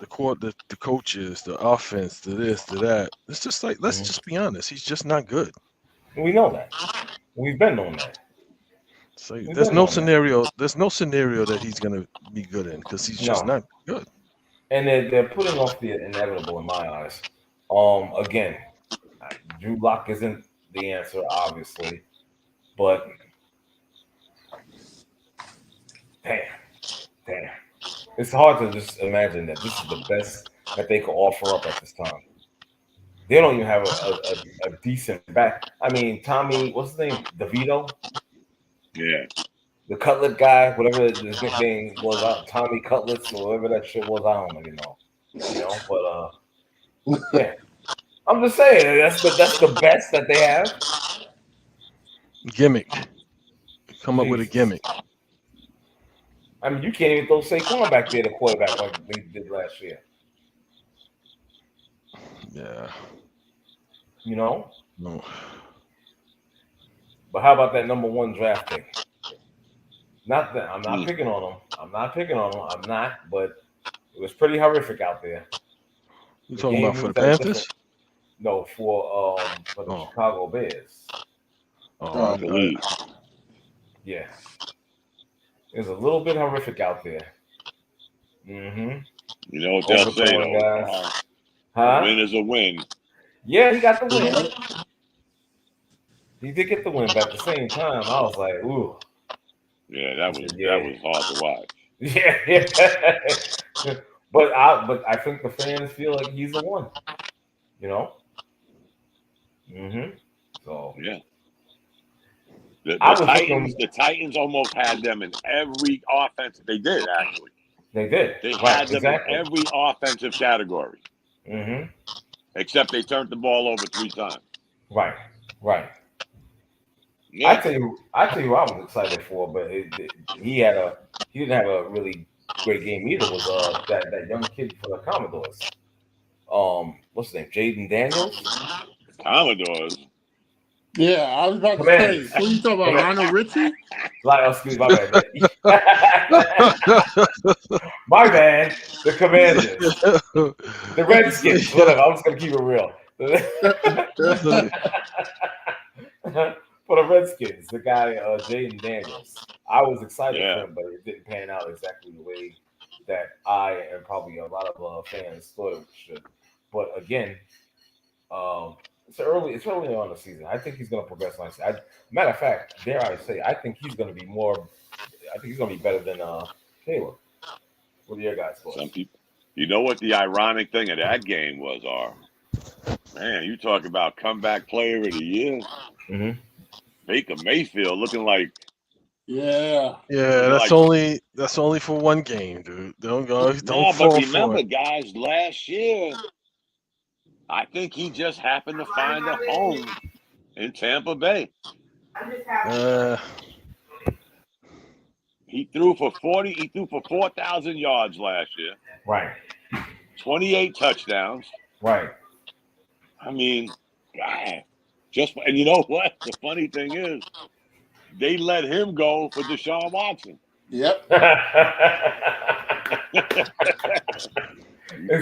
The coaches, the offense, the this, the that. It's just like, let's just be honest. He's just not good. We know that. We've been on that. So there's no scenario that he's gonna be good in because he's just not good. And they're putting off the inevitable in my eyes. Again, Drew Lock isn't the answer, obviously, but damn. It's hard to just imagine that this is the best that they could offer up at this time. They don't even have a decent back. I mean, Tommy, what's his name? DeVito? Yeah. The Cutlet guy, whatever his nickname was, Tommy Cutlets or whatever that shit was, I don't even know. But yeah. I'm just saying that's the best that they have. Gimmick. Come up with a Jesus. gimmick. I mean, you can't even throw Saquon back there, the quarterback, like they did last year. Yeah. You know? No. But how about that number 1 draft pick? Not that I'm not picking on him. I'm not. But it was pretty horrific out there. You The talking game about for the moves at a Panthers? different- No, for the Chicago Bears. Oh, Yeah. It was a little bit horrific out there. Mm-hmm. You know what they'll say though? Guys. A win is a win. Yeah, he got the win. He did get the win, but at the same time, I was like, ooh. Yeah, that was hard to watch. Yeah. But I think the fans feel like he's the one. You know? Mm-hmm. So yeah. The Titans almost had them in every offense. They did, actually. They did. They had them in every offensive category. Mm-hmm. Except they turned the ball over 3 times. Right. Yeah. I tell you who I was excited for, but he didn't have a really great game either. Was that young kid for the Commodores? What's his name? Jaden Daniels. Commodores. Yeah, I was about to say. Who you talking about? Lionel Richie? Excuse my bad. My bad. The Commanders. The Redskins. Whatever. I'm just gonna keep it real. For the Redskins, the guy Jaden Daniels. I was excited for him, but it didn't pan out exactly the way that I and probably a lot of fans thought it should. But again, it's early on in the season. I think he's going to progress nicely. Matter of fact, dare I say, I think he's going to be more. I think he's going to be better than Caleb. What are your guys' thoughts? Some people. You know what the ironic thing of that game was, man, you talk about comeback player of the year. Mm-hmm. Baker Mayfield looking like. Yeah. That's only for one game, dude. Don't fall but remember, for it. guys, last year, I think he just happened to find a home in Tampa Bay. He threw for 4,000 yards last year. Right. 28 touchdowns. Right. I mean, God, and you know what? The funny thing is, they let him go for Deshaun Watson. Yep.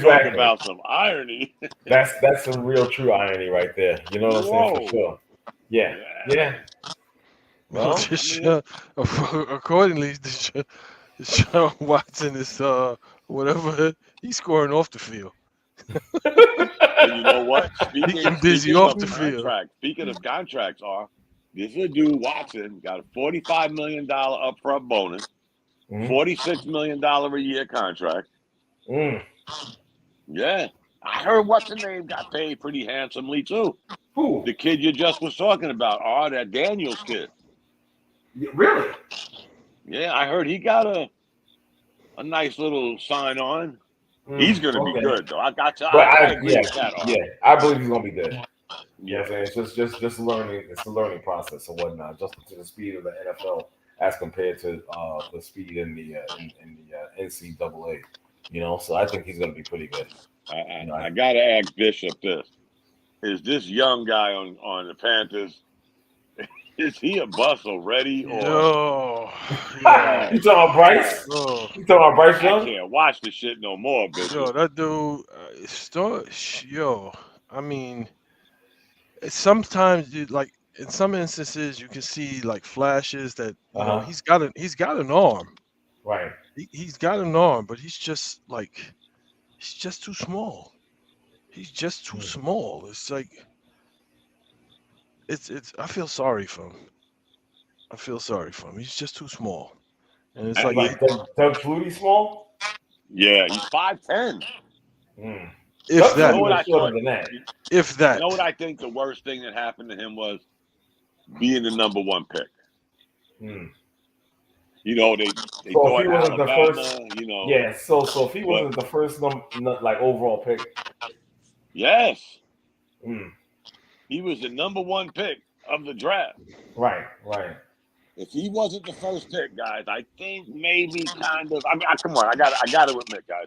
Talk about some irony. That's some real true irony right there. You know what I'm saying? For sure. Yeah. Well, accordingly, Deshaun Watson is whatever he's scoring off the field. And you know what? Speaking busy off the field. Speaking of contracts, this is a dude Watson got a $45 million upfront bonus, $46 million a year contract. Yeah, I heard what's the name got paid pretty handsomely too. Who? The kid you just was talking about, that Daniels kid. Really? Yeah, I heard he got a nice little sign on. He's going to be good though. I agree with that. I believe he's going to be good. Yeah, it's just learning. It's a learning process or whatnot, just to the speed of the NFL as compared to the speed in the NCAA. You know, so I think he's going to be pretty good. I got to ask Bishop this: is this young guy on the Panthers? Is he a bust already? Or you talking about Bryce? You talking about Bryce Young? I can't watch the shit no more, Bishop. Yo, that dude. I mean, sometimes like in some instances you can see like flashes that you know he's got an arm. Right. He's got an arm, but he's just too small. He's just too small. It's like it's. I feel sorry for him. He's just too small, and it's like Doug Flutie small. Yeah, he's 5'10". If that. If that. You know what I think the worst thing that happened to him was being the number 1 pick. You know, they so if he wasn't Alabama, the first, you know. Yeah, so if he wasn't the first overall pick. Yes. He was the #1 pick of the draft. Right. If he wasn't the first pick, guys, I think maybe kind of. I mean, come on, I got to admit, guys,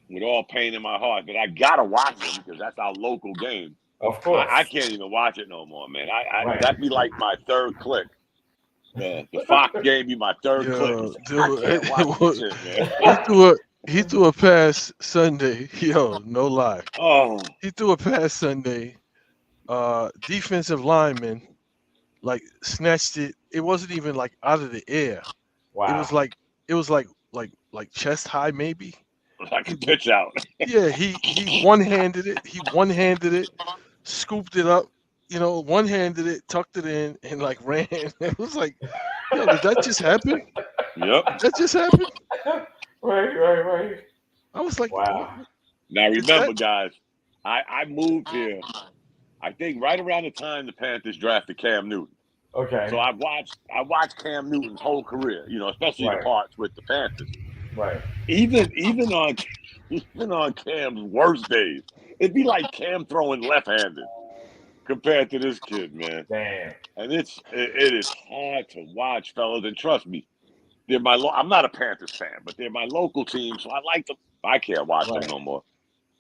with all pain in my heart, that I gotta watch him because that's our local game. Of course. I can't even watch it no more, man. Right. That'd be like my third click. The Fox game be my third click. I can't watch this shit, man. He threw a pass Sunday. Yo, no lie. Oh, He threw a pass Sunday. Defensive lineman like snatched it. It wasn't even like out of the air. Wow. It was like chest high maybe. like a pitch out. Yeah, he one-handed it. He one-handed it, scooped it up, one-handed it, tucked it in, and like ran. It was like, yo, did that just happen? Yep. That just happened? Right. I was like, wow. Now remember, guys, I moved here, I think right around the time the Panthers drafted Cam Newton. Okay. So I watched Cam Newton's whole career, especially the parts with the Panthers. Right. Even on Cam's worst days, it'd be like Cam throwing left-handed compared to this kid, man. Damn. And it is hard to watch, fellas. And trust me, they're I'm not a Panthers fan, but they're my local team, so I like them. I can't watch them no more.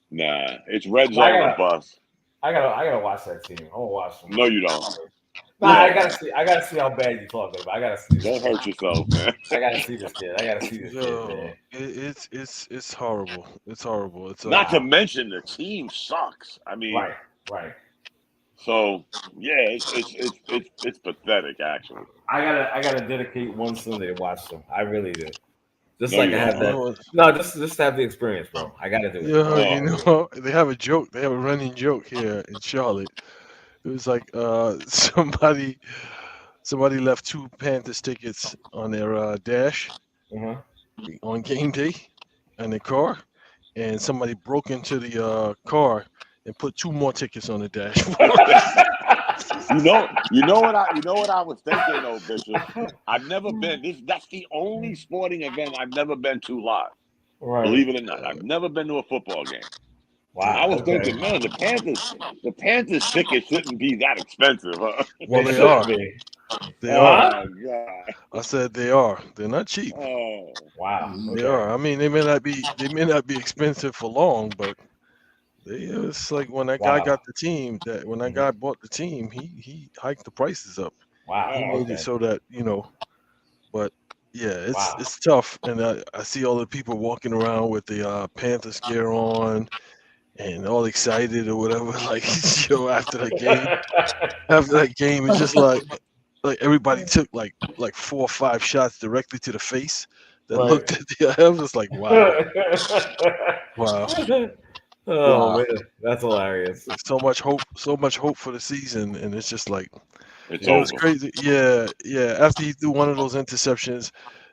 Nah, it's red zone or bust. I gotta watch that team. I want to watch them. No, you don't. Nah, I gotta see how bad you talking about. I gotta see. Don't hurt yourself, man. I gotta see this kid. Kid, man. It's horrible. It's horrible. It's not to mention the team sucks. I mean, right. So yeah, it's pathetic actually. I gotta dedicate one Sunday to watch them. I really do. Just No, like you I have don't. that. No, just to have the experience, bro. I gotta do it. Yeah, they have a joke. They have a running joke here in Charlotte. It was like somebody left 2 Panthers tickets on their dash on game day in their car, and somebody broke into the car and put 2 more tickets on the dashboard. You know what I was thinking though, Bishop. I've never been. That's the only sporting event I've never been to live. Right. Believe it or not, I've never been to a football game. Wow. I was thinking, man, the Panthers tickets shouldn't be that expensive, huh? Well, they are. They are. Oh, God. I said they are. They're not cheap. Oh, wow. They are. I mean, they may not be expensive for long, but it's like when that guy got the team. That when that guy bought the team, he hiked the prices up. Wow. He made it so that But yeah, it's tough, and I see all the people walking around with the Panthers gear on. And all excited or whatever, like after that game, it's just like everybody took like 4 or 5 shots directly to the face. That looked at I was just like, wow. Oh man, that's hilarious. So much hope for the season, and it's just like it was crazy. Yeah. After he threw one of those interceptions,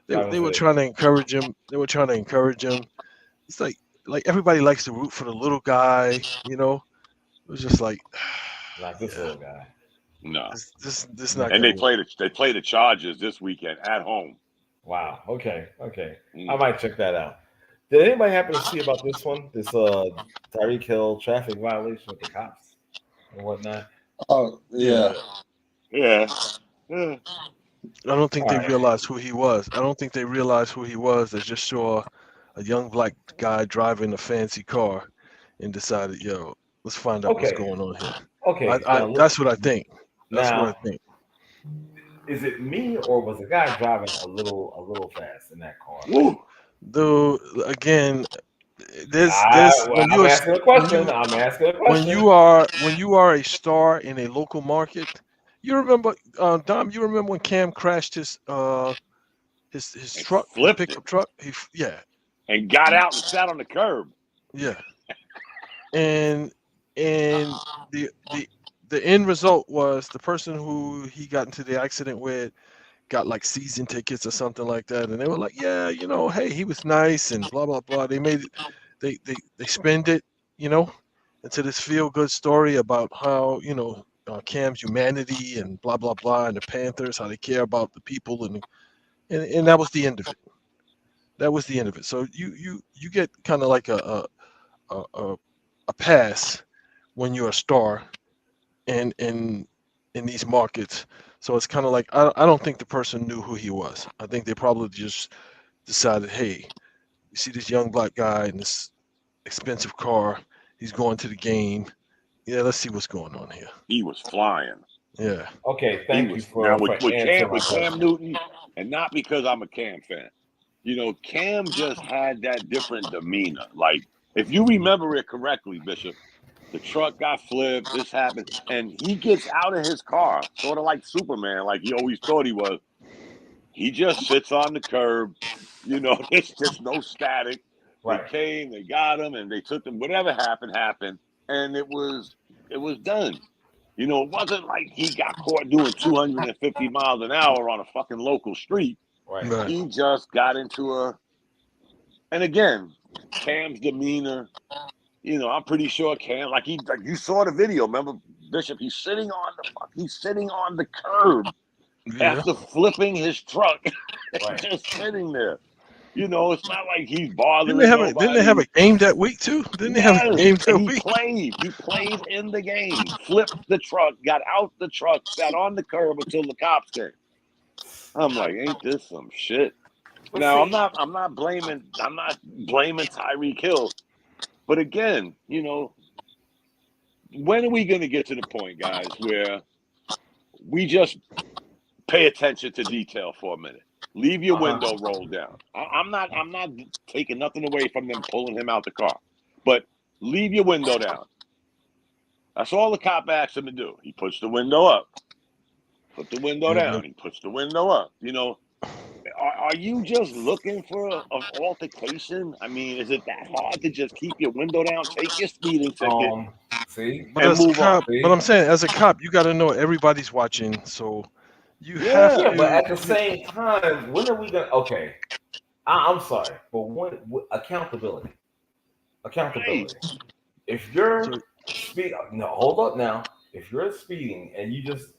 they were trying to encourage him. It's like everybody likes to root for the little guy, It was just like this little guy. No. This not. And they play the Chargers this weekend at home. Wow. Okay. I might check that out. Did anybody happen to see about this one? This Tyreek Hill traffic violation with the cops and whatnot? Oh yeah. Yeah. I don't think they realized who he was. They just saw a young black guy driving a fancy car and decided, let's find out what's going on here. Okay. That's what I think. Is it me or was the guy driving a little fast in that car? Woo. Though again, I'm asking a question. When you are a star in a local market, you remember, Dom. You remember when Cam crashed his truck, pickup truck? And got out and sat on the curb. Yeah, and the end result was the person who he got into the accident with got like season tickets or something like that, and they were like, hey, he was nice and blah blah blah. They made it, they spend it, into this feel good story about how Cam's humanity and blah blah blah, and the Panthers, how they care about the people, and that was the end of it. That was the end of it. So you get kind of like a pass when you're a star in these markets. So it's kind of like I don't think the person knew who he was. I think they probably just decided, hey, you see this young black guy in this expensive car, he's going to the game. Yeah, let's see what's going on here. He was flying. Yeah. Okay, thank you for now with answering my Cam question. Newton, and not because I'm a Cam fan. You know, Cam just had that different demeanor. Like, if you remember it correctly, Bishop, the truck got flipped, this happened, and he gets out of his car, sort of like Superman, like he always thought he was. He just sits on the curb. You know, there's just no static. Right. They came, they got him, and they took him. Whatever happened, and it was done. You know, it wasn't like he got caught doing 250 miles an hour on a fucking local street. Right. He just got into and again, Cam's demeanor, you know, I'm pretty sure Cam, like you saw the video, remember, Bishop, he's sitting on the curb after flipping his truck, Right. just sitting there. You know, it's not like he's bothering Didn't they have a game that week too? Didn't they have a game that week? He played in the game, flipped the truck, got out the truck, sat on the curb until the cops came. I'm like, ain't this some shit? Now I'm not blaming Tyreek Hill, but again, you know, when are we going to get to the point, guys, where we just pay attention to detail for a minute? Leave your window rolled down. I'm not taking nothing away from them pulling him out the car, but leave your window down. That's all the cop asked him to do. He puts the window up. Put the window down. He puts the window up. You know, are you just looking for an altercation? I mean, is it that hard to just keep your window down, take your speeding ticket, but and as a move cop, on? but I'm saying, as a cop, you got to know everybody's watching, so you have to. But at the same time, when are we gonna? Okay, I'm sorry, but when accountability? If you're hold up now. If you're speeding and you just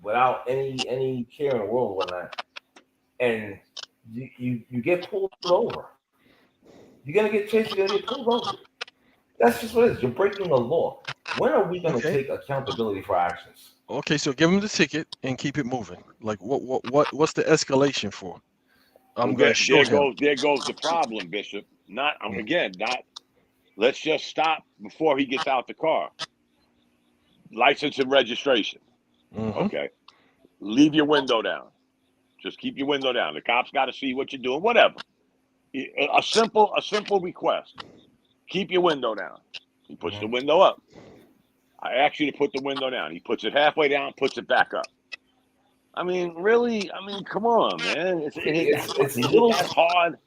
without any care in the world, whatnot, and you get pulled over, you're gonna get chased. You're gonna get pulled over. That's just what it is. You're breaking the law. When are we gonna take accountability for our actions? Okay, so give him the ticket and keep it moving. Like what's the escalation for? I'm gonna show him. There goes the problem, Bishop. Not. Let's just stop before he gets out the car. License and registration. Okay. Leave your window down. Just keep your window down. The cops got to see what you're doing. Whatever. A simple request. Keep your window down. He puts the window up. I ask you to put the window down. He puts it halfway down, puts it back up. I mean, really? I mean, come on, man. It's a little hard.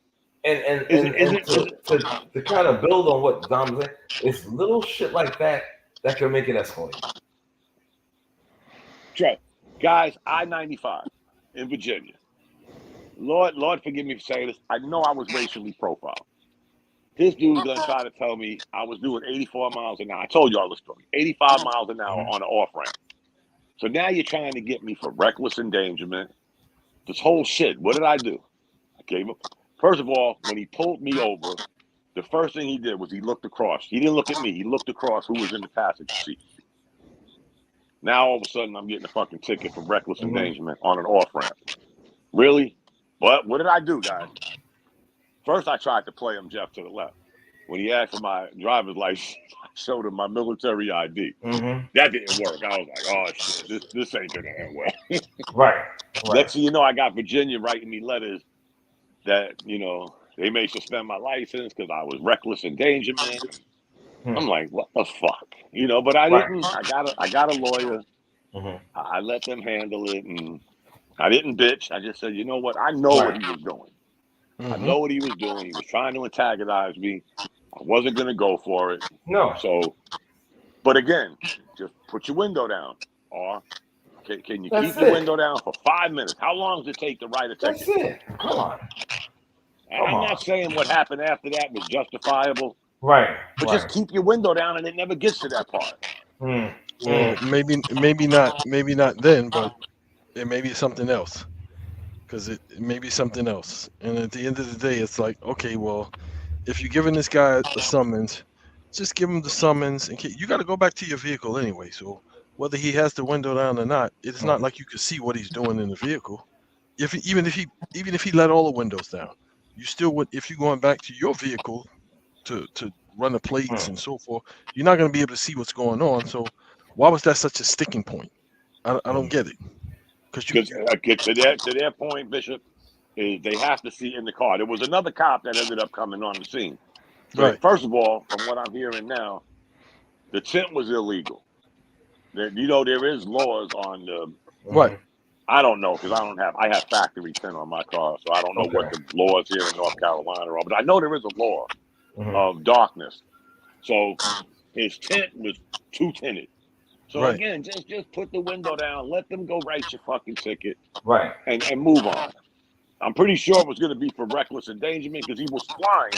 And to kind of build on what Dom said, it's little shit like that can make it escalate. Trey, guys, I-95 in Virginia. Lord forgive me for saying this. I know I was racially profiled. This dude's going to try to tell me I was doing 84 miles an hour. I told y'all the story. 85 miles an hour on an off-ramp. So now you're trying to get me for reckless endangerment. This whole shit. What did I do? I gave him. First of all, when he pulled me over, the first thing he did was he looked across. He didn't look at me. He looked across who was in the passenger seat. Now, all of a sudden, I'm getting a fucking ticket for reckless endangerment on an off-ramp. Really? What did I do, guys? First, I tried to play him Jeff to the left. When he asked for my driver's license, I showed him my military ID. That didn't work. I was like, oh, shit, this ain't going to end well. Right. Next thing you know, I got Virginia writing me letters that, you know, they may suspend my license because I was reckless endangerment. I'm like, what the fuck? You know, but I didn't. I got a lawyer. I let them handle it, and I didn't bitch. I just said, you know what? I know what he was doing. I know what he was doing. He was trying to antagonize me. I wasn't going to go for it. No. So, but again, just put your window down. Or can you keep your window down for 5 minutes? How long does it take to write a ticket? That's it. Come on. And I'm not saying what happened after that was justifiable. Right. But just keep your window down, and it never gets to that part. Maybe not then, but it may be something else. Because it may be something else. And at the end of the day, it's like, okay, well, if you're giving this guy a summons just give him the summons. And you got to go back to your vehicle anyway. So whether he has the window down or not, it's not like you can see what he's doing in the vehicle. Even if he let all the windows down, you still would. If you're going back to your vehicle to run the plates and so forth, you're not going to be able to see what's going on. So why was that such a sticking point? I don't get it. Because to their point, Bishop, is they have to see in the car. There was another cop that ended up coming on the scene. So right. First of all, from what I'm hearing now, the tint was illegal. There is laws on the Right. I don't know because I have factory tint on my car, so I don't know what the laws here in North Carolina are. But I know there is a law of darkness. So his tint was too tinted. So again, just put the window down, let them go write your fucking ticket, right, and move on. I'm pretty sure it was going to be for reckless endangerment because he was flying.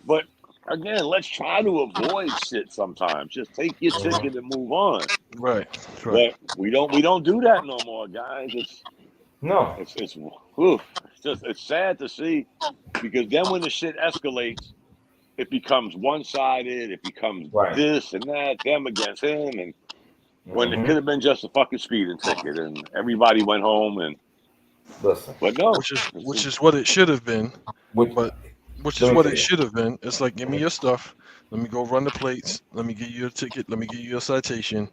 But again, let's try to avoid shit sometimes. Just take your ticket and move on. Right. But we don't do that no more, guys. It's sad to see because then when the shit escalates, it becomes one-sided. It becomes this and that, them against him, and when it could have been just a fucking speeding ticket, and everybody went home and. Listen, but no, which is what it should have been. Which is what it should have been. It's like, give me your stuff. Let me go run the plates. Let me give you a ticket. Let me give you a citation,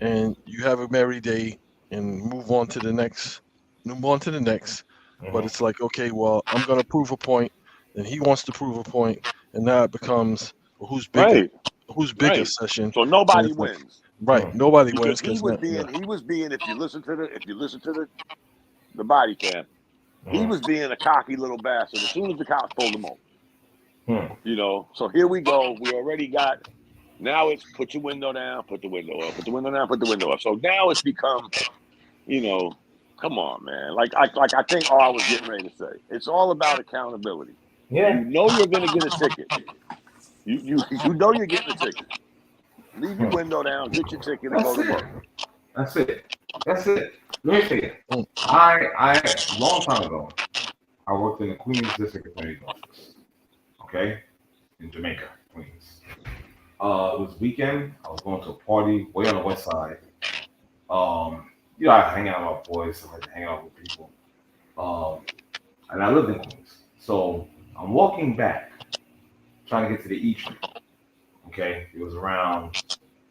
and you have a merry day and move on to the next. But it's like, okay, well, I'm gonna prove a point, and he wants to prove a point, and now it becomes who's bigger, session. So nobody wins. Nobody wins because he was being. If you listen to the body cam, he was being a cocky little bastard as soon as the cops pulled him over. So here we go. We already got. Now it's put your window down, put the window up, put the window down, put the window up. So now it's become, come on, man. Like I think I was getting ready to say, it's all about accountability. Yeah. You know you're gonna get a ticket. You know you're getting a ticket. Leave your window down, get your ticket, and go to work. That's it. Let me tell you. I long time ago, I worked in the Queens District Attorney's office. Okay, in Jamaica, Queens. It was weekend. I was going to a party way on the west side. I hang out with my boys. I like to hang out with people. And I lived in Queens, so I'm walking back, trying to get to the E train. Okay, it was around,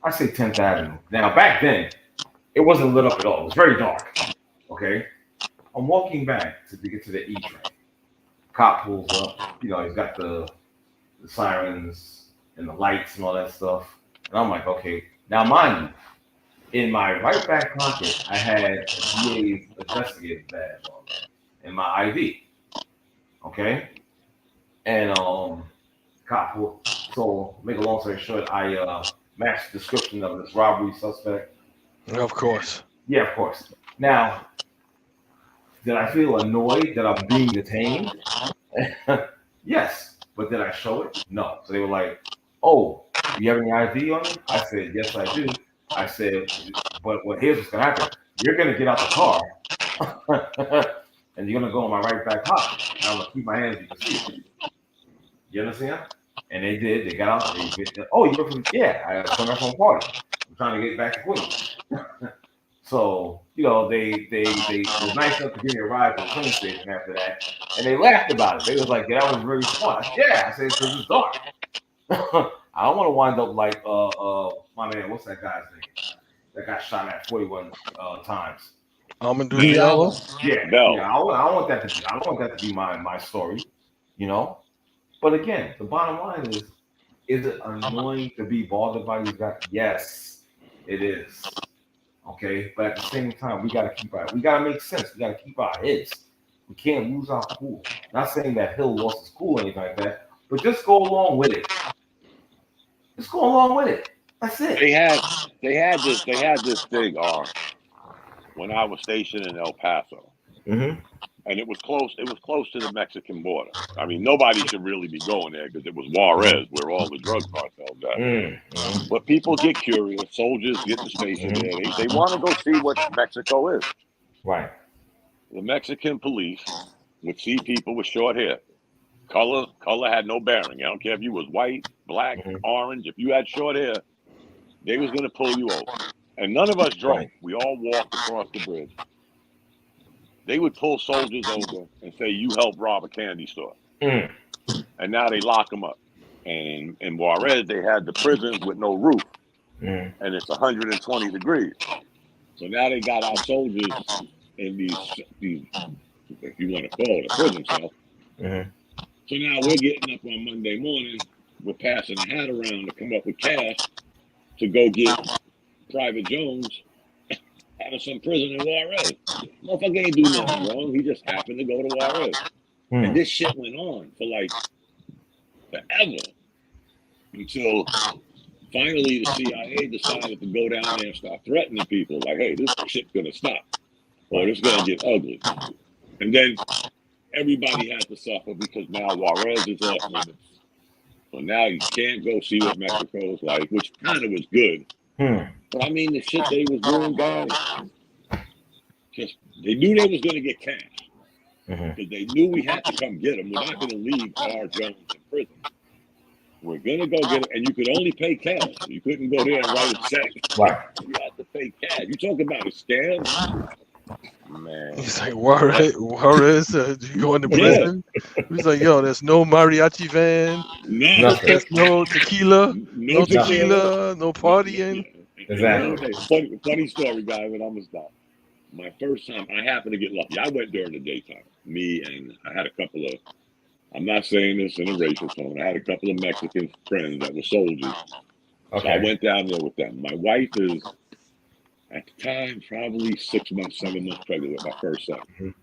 I say 10th Avenue. Now back then, it wasn't lit up at all. It was very dark. Okay, I'm walking back to get to the E train. Cop pulls up. He's got the sirens and the lights and all that stuff. And I'm like, okay. Now, mind you, in my right back pocket, I had a DA's investigative badge on and my ID. Okay, and cop. So, make a long story short, I matched the description of this robbery suspect. Of course. Yeah, of course. Now, did I feel annoyed that I'm being detained? Yes. But did I show it? No. So they were like, "Oh, do you have any ID on you?" I said, "Yes, I do." I said, but here's what's going to happen. You're going to get out the car, and you're going to go in my right back pocket. And I'm going to keep my hands, you can see it. You understand? And they did. They got out. Oh, you were from, I come back from a party. I'm trying to get back to Queens. So, they were nice enough to give me a ride to the train station after that. And they laughed about it. They was like, that was really fun. I said, because it's dark. I don't want to wind up like my man, what's that guy's name? That got shot at 41 times. Diallo? Yeah. I don't want that to be my story, But again, the bottom line is it annoying to be bothered by these guys? Yes, it is. Okay, but at the same time, we gotta make sense. We gotta keep our heads. We can't lose our cool. Not saying that Hill lost his cool or anything like that, but just go along with it. Just go along with it. That's it. They had this thing when I was stationed in El Paso. Mm-hmm. And it was close to the Mexican border. I mean, nobody should really be going there because it was Juarez where all the drug cartels at. Mm-hmm. But people get curious. Soldiers get to station there. They want to go see what Mexico is. Right. The Mexican police would see people with short hair. Color had no bearing. I don't care if you was white, black, orange. If you had short hair, they was gonna pull you over. And none of us drove. Right. We all walked across the bridge. They would pull soldiers over and say, "You helped rob a candy store," and now they lock them up. And in Juarez, they had the prisons with no roof, and it's 120 degrees. So now they got our soldiers in these if you want to call it a prison cell. So now we're getting up on Monday morning. We're passing a hat around to come up with cash to go get Private Jones out of some prison in Juarez. Motherfucker ain't do nothing wrong. He just happened to go to Juarez. And this shit went on for like forever until finally the CIA decided to go down there and start threatening people like, hey, this shit's going to stop or it's going to get ugly. And then everybody had to suffer because now Juarez is off limits. So now you can't go see what Mexico's like, which kind of was good. But I mean, the shit they was doing, guys, just they knew they was going to get cash. Because they knew we had to come get them. We're not going to leave R. Jones in prison. We're going to go get him. And you could only pay cash. You couldn't go there and write a check. Right. You had to pay cash. You talk about a scam? Man. He's like, Juarez, you going to prison? He's like, yo, there's no mariachi van. There's no tequila. No tequila. No partying. Exactly. Funny story, guys, and I'm going to stop. My first time, I happened to get lucky. I went during the daytime. Me and I had a couple of, I'm not saying this in a racial tone, I had a couple of Mexican friends that were soldiers. So I went down there with them. My wife is, at the time, probably 6 months, 7 months pregnant with my first son.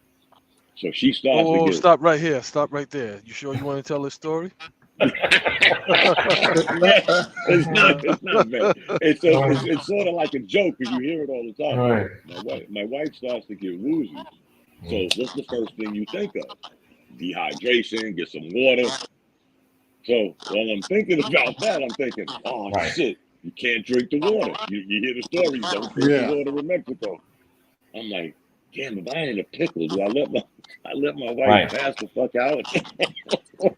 So she starts to get... Stop right here. Stop right there. You sure you want to tell this story? It's not bad. It's sort of like a joke because you hear it all the time. Right. My wife starts to get woozy. So what's the first thing you think of? Dehydration, get some water. So while I'm thinking about that, I'm thinking, oh shit, you can't drink the water. You hear the stories, don't drink the water in Mexico. I'm like, damn, if I ain't a pickle, do I let my wife pass the fuck out? What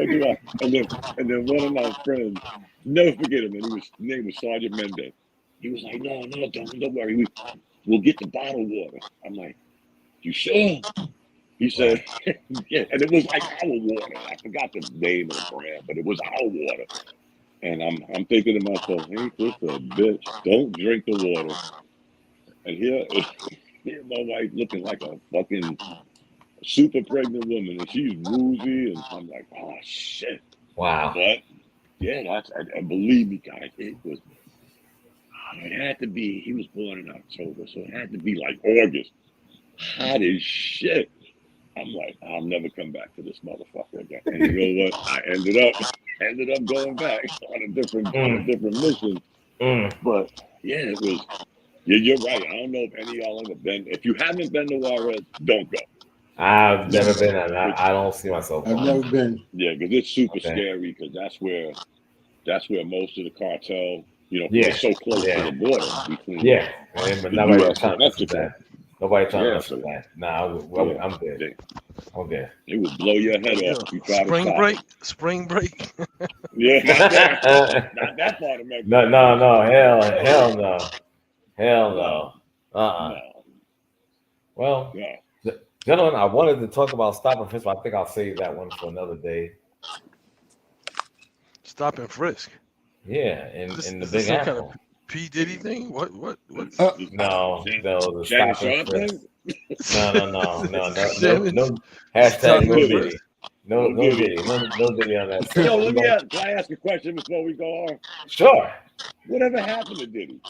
do I? And then one of my friends, never forget him, and his name was Sergeant Mendez. He was like, no, don't worry, we'll get the bottled water. I'm like, you sure? He said, yeah, and it was like our water. I forgot the name of the brand, but it was our water. And I'm thinking to myself, ain't this a bitch? Don't drink the water. And here my wife looking like a fucking super pregnant woman, and she's woozy, and I'm like, oh shit. Wow. But yeah, and believe me, guys, it had to be. He was born in October, so it had to be like August. Hot as shit. I'm like, I'll never come back to this motherfucker again. And you know what? I ended up going back on a different mission. But yeah, it was. You're right. I don't know if any of y'all ever been. If you haven't been to Juarez, don't go. I've never been, and I don't see myself. I've never been. Yeah, because it's super scary. Because that's where most of the cartel, it's so close to the border between. Yeah, but nobody trying to mess with that. Nobody trying to mess with that. Nah, I'm good. I'm good. It would blow your head off. You try spring to break. Spring break. Yeah, not that part of Mexico. No, hell no. Hell no. No. Well, gentlemen, I wanted to talk about Stop and Frisk, but I think I'll save that one for another day. Stop and Frisk. Yeah, in the Big Apple. Kind of P. Diddy thing? What? No, the Stop and Frisk. No. Hashtag no Diddy. No Diddy. No Diddy on that. Yo, can I ask a question before we go on? Sure. Whatever happened to Diddy?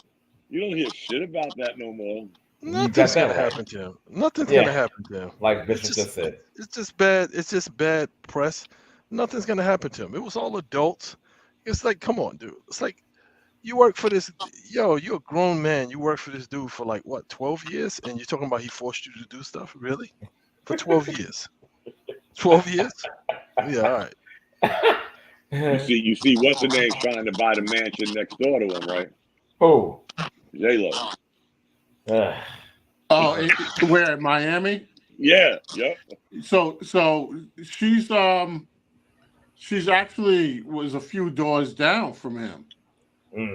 You don't hear shit about that no more. Nothing's gonna happen to him. Nothing's gonna happen to him. Like Bishop just said. It's just bad. It's just bad press. Nothing's gonna happen to him. It was all adults. It's like, come on, dude. It's like you work for this. You're a grown man. You work for this dude for like what, 12 years, and you're talking about he forced you to do stuff? Really? For 12 years? 12 years? Yeah, all right. You see, what's the name trying to buy the mansion next door to him, right? Who? J-Lo. Where in Miami? Yeah, yep. So she's actually was a few doors down from him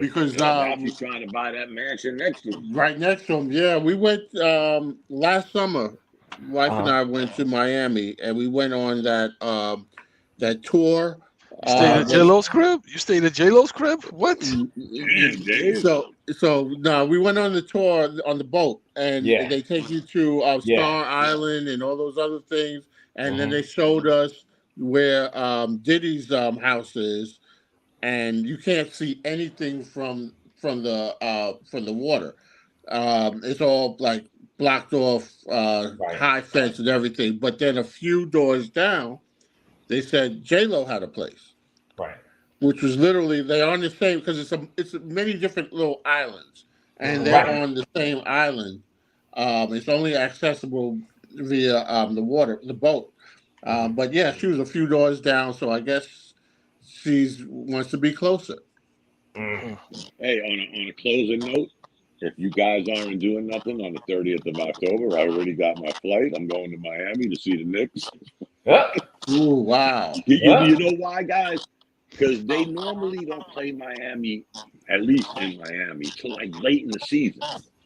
because now she's trying to buy that mansion next to him. Right next to him. Yeah, we went last summer. Wife and I went to Miami, and we went on that tour. You stayed at J-Lo's crib? You stayed at J-Lo's crib? What? So no, we went on the tour on the boat, and they take you to Star Island and all those other things, and then they showed us where Diddy's house is, and you can't see anything from the water. It's all like blocked off, high fence and everything. But then a few doors down, they said J-Lo had a place, which was literally they're on the same because it's many different little islands, and they're on the same island. It's only accessible via the boat. But yeah, she was a few doors down, so I guess she wants to be closer. Hey, on a closing note, if you guys aren't doing nothing on the 30th of October, I already got my flight. I'm going to Miami to see the Knicks. Ooh, wow. You know why, guys? Because they normally don't play Miami, at least in Miami, till like late in the season.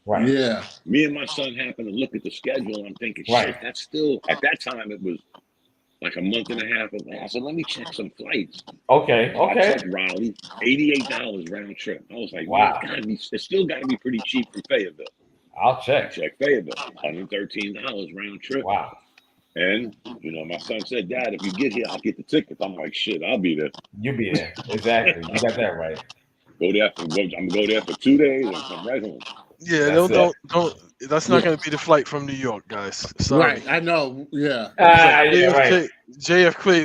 Yeah. Me and my son happened to look at the schedule, and I'm thinking, shit, that's still, at that time, it was like a month and a half away. I said, let me check some flights. Okay. I checked Raleigh, $88 round trip. I was like, wow, it's still got to be pretty cheap from Fayetteville. I'll check. I checked Fayetteville, $113 round trip. Wow. And, my son said, Dad, if you get here, I'll get the tickets. I'm like, shit, I'll be there. You'll be there. Exactly. You got that right. I'm going to go there for 2 days and come right home. Yeah, don't. That's not going to be the flight from New York, guys. Sorry. Right, I know. Yeah. JFK,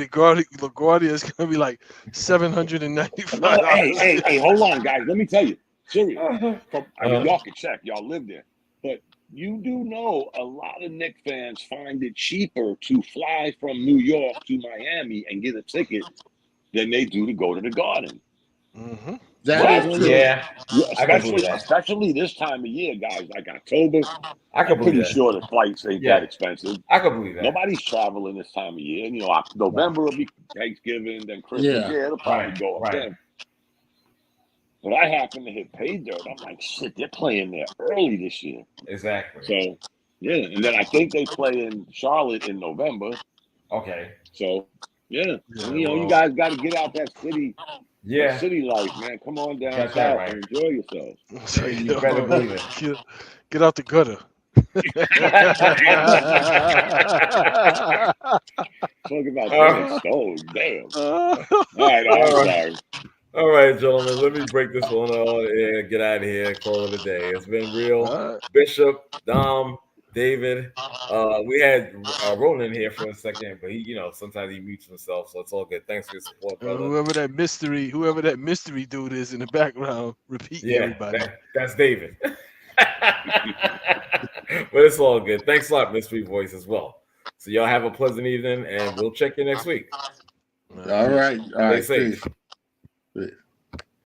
LaGuardia is going to be like $795. No, hey, hold on, guys. Let me tell you. Serious. Y'all can check. Y'all live there. But you do know a lot of Knicks fans find it cheaper to fly from New York to Miami and get a ticket than they do to go to the Garden. Mm-hmm. That is true. Yeah. Especially this time of year, guys, like October. I'm pretty sure the flights ain't that expensive. I can believe that. Nobody's traveling this time of year. November will be Thanksgiving, then Christmas. Yeah, it'll probably go up then. But I happen to hit pay dirt. I'm like, shit, they're playing there early this year. Exactly. So, yeah. And then I think they play in Charlotte in November. Okay. So, yeah. You guys got to get out that city. Yeah. City life, man. Come on down south and enjoy yourselves. You better believe it. Get out the gutter. Talk about stones. Damn. All right. All right, gentlemen. Let me break this one on and get out of here and call it a day. It's been real. Bishop, Dom, David. We had Roland here for a second, but he, sometimes he mutes himself, so it's all good. Thanks for your support, brother. Whoever that mystery dude is in the background, repeat everybody. That's David. But it's all good. Thanks a lot, Mystery Voice, as well. So y'all have a pleasant evening, and we'll check you next week. All right. Stay safe. Peace.